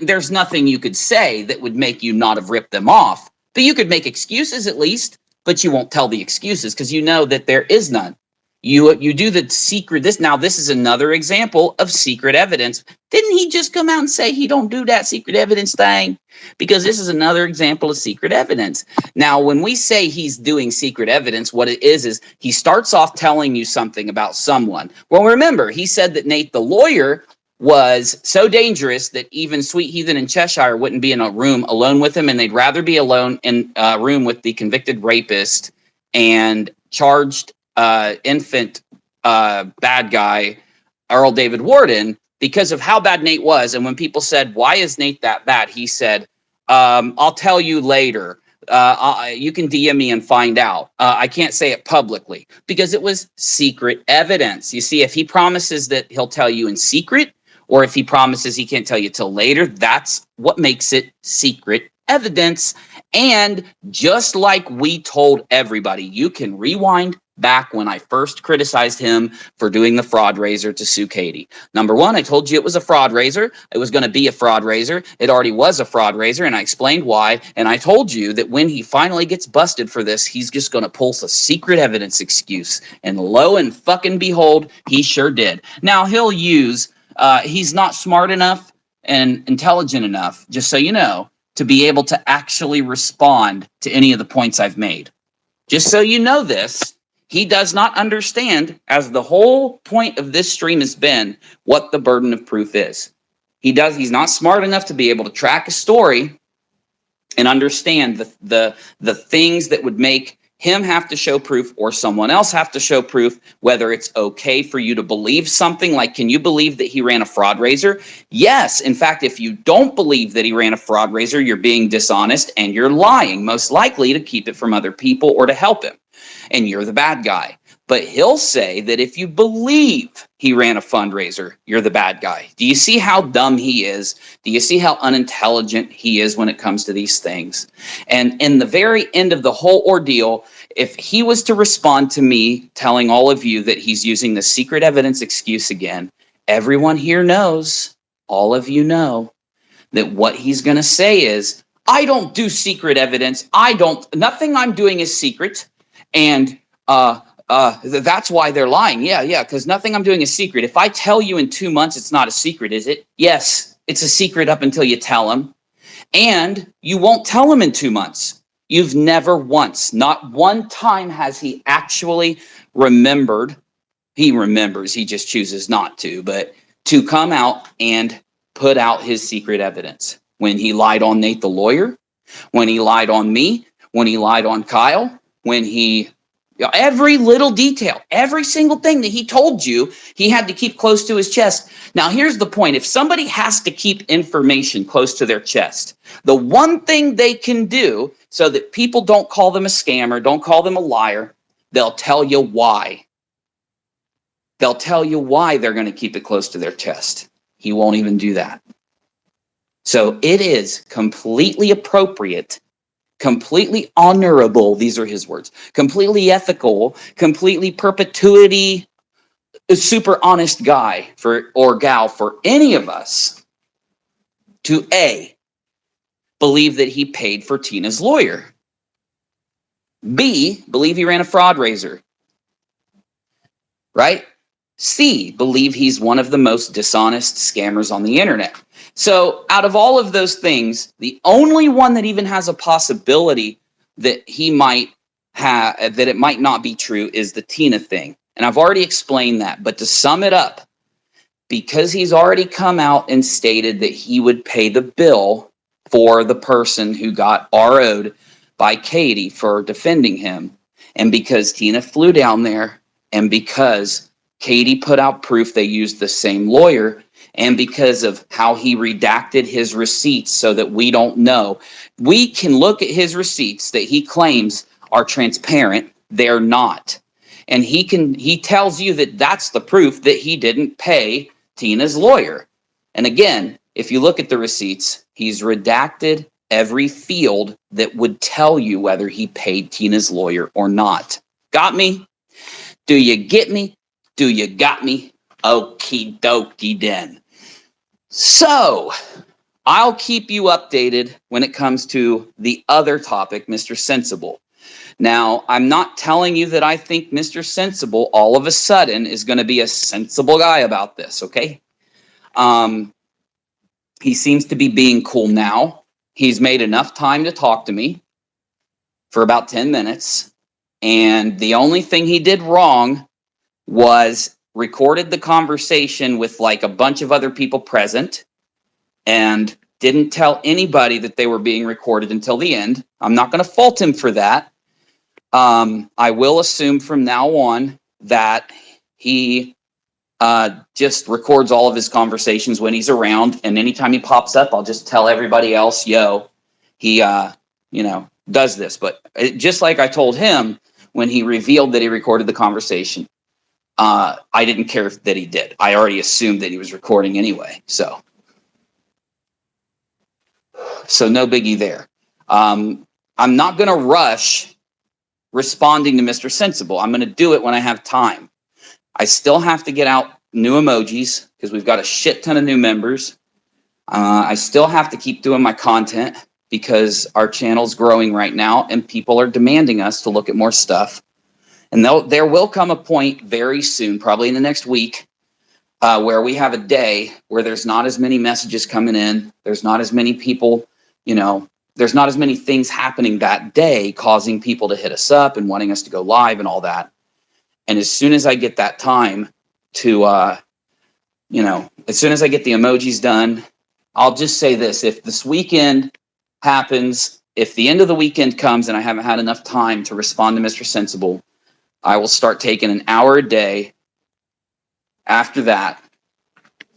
there's nothing you could say that would make you not have ripped them off. But you could make excuses at least, but you won't tell the excuses because you know that there is none. You do the secret. This is another example of secret evidence. Didn't he just come out and say he don't do that secret evidence thing? Because this is another example of secret evidence. Now, when we say he's doing secret evidence, what it is he starts off telling you something about someone. Well, remember, he said that Nate the lawyer was so dangerous that even Sweet Heathen in Cheshire wouldn't be in a room alone with him, and they'd rather be alone in a room with the convicted rapist and charged infant bad guy, Earl David Warden, because of how bad Nate was. And when people said, why is Nate that bad? He said, I'll tell you later. You can DM me and find out. I can't say it publicly because it was secret evidence. You see, if he promises that he'll tell you in secret, or if he promises he can't tell you till later, that's what makes it secret evidence. And just like we told everybody, you can rewind back when I first criticized him for doing the fraud raiser to sue Katie. Number one, I told you it was a fraud raiser. It was going to be a fraud raiser. It already was a fraud raiser, and I explained why. And I told you that when he finally gets busted for this, he's just going to pull a secret evidence excuse. And lo and fucking behold, he sure did. Now, he'll use, he's not smart enough and intelligent enough, just so you know, to be able to actually respond to any of the points I've made. Just so you know this, he does not understand, as the whole point of this stream has been, what the burden of proof is. He's not smart enough to be able to track a story and understand the things that would make him have to show proof or someone else have to show proof, whether it's okay for you to believe something like, can you believe that he ran a fraud raiser? Yes. In fact, if you don't believe that he ran a fraud raiser, you're being dishonest and you're lying, most likely to keep it from other people or to help him. And you're the bad guy. But he'll say that if you believe he ran a fundraiser, you're the bad guy. Do you see how dumb he is? Do you see how unintelligent he is when it comes to these things? And in the very end of the whole ordeal, if he was to respond to me telling all of you that he's using the secret evidence excuse again, everyone here knows, all of you know, that what he's going to say is, I don't do secret evidence. Nothing I'm doing is secret. And that's why they're lying. Yeah, because nothing I'm doing is secret. If I tell you in 2 months, it's not a secret, is it? Yes, it's a secret up until you tell them. And you won't tell them in 2 months. You've never once, not one time has he actually remembered. He remembers, he just chooses not to, but to come out and put out his secret evidence. When he lied on Nate the lawyer, when he lied on me, when he lied on Kyle, when he, every little detail, every single thing that he told you, he had to keep close to his chest. Now, here's the point. If somebody has to keep information close to their chest, the one thing they can do so that people don't call them a scammer, don't call them a liar, they'll tell you why. They'll tell you why they're going to keep it close to their chest. He won't even do that. So it is completely appropriate, completely honorable, these are his words, completely ethical, completely perpetuity, a super honest guy or gal for any of us to A, believe that he paid for Tina's lawyer. B, believe he ran a fraud raiser. Right? C, believe he's one of the most dishonest scammers on the internet. So out of all of those things, the only one that even has a possibility that he might have, that it might not be true, is the Tina thing. And I've already explained that. But to sum it up, because he's already come out and stated that he would pay the bill for the person who got RO'd by Katie for defending him, and because Tina flew down there, and because Katie put out proof they used the same lawyer, and because of how he redacted his receipts so that we don't know. We can look at his receipts that he claims are transparent. They're not. And he tells you that that's the proof that he didn't pay Tina's lawyer. And again, if you look at the receipts, he's redacted every field that would tell you whether he paid Tina's lawyer or not. Got me? Do you get me? Do you got me? Okie dokie then. So, I'll keep you updated when it comes to the other topic, Mr. Sensible. Now, I'm not telling you that I think Mr. Sensible all of a sudden is going to be a sensible guy about this, okay? He seems to be being cool now. He's made enough time to talk to me for about 10 minutes. And the only thing he did wrong was recorded the conversation with like a bunch of other people present and didn't tell anybody that they were being recorded until the end. I'm not going to fault him for that. I will assume from now on that he just records all of his conversations when he's around, and anytime he pops up, I'll just tell everybody else, yo, he, does this. But just like I told him when he revealed that he recorded the conversation, I didn't care that he did. I already assumed that he was recording anyway. So no biggie there. I'm not going to rush responding to Mr. Sensible. I'm going to do it when I have time. I still have to get out new emojis because we've got a shit ton of new members. I still have to keep doing my content because our channel's growing right now and people are demanding us to look at more stuff. And there will come a point very soon, probably in the next week, where we have a day where there's not as many messages coming in. There's not as many people, there's not as many things happening that day causing people to hit us up and wanting us to go live and all that. And as soon as I get that time to, as soon as I get the emojis done, I'll just say this. If this weekend happens, if the end of the weekend comes and I haven't had enough time to respond to Mr. Sensible, I will start taking an hour a day after that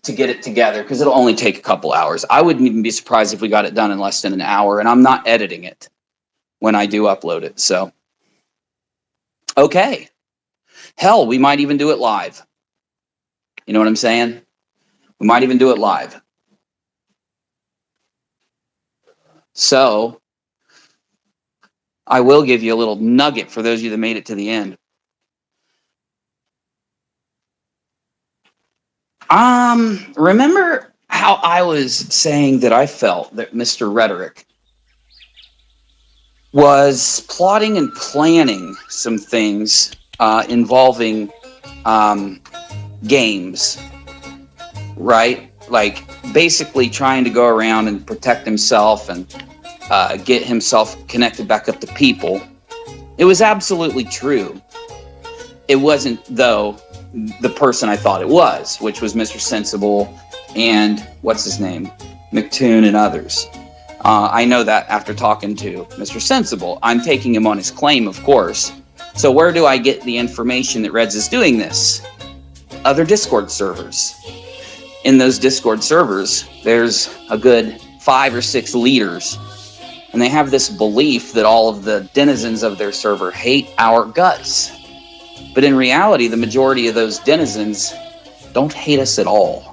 to get it together because it'll only take a couple hours. I wouldn't even be surprised if we got it done in less than an hour, and I'm not editing it when I do upload it. So, okay. Hell, we might even do it live. You know what I'm saying? We might even do it live. So, I will give you a little nugget for those of you that made it to the end. Remember how I was saying that I felt that Mr. Rhetoric was plotting and planning some things involving games, right? Like basically trying to go around and protect himself and get himself connected back up to people. It was absolutely true. It wasn't, though, the person I thought it was, which was Mr. Sensible and what's his name, McToon and others. I know that after talking to Mr. Sensible. I'm taking him on his claim, of course. So where do I get the information that Reds is doing this? Other Discord servers. In those Discord servers, there's a good 5 or 6 leaders. And they have this belief that all of the denizens of their server hate our guts. But in reality, the majority of those denizens don't hate us at all.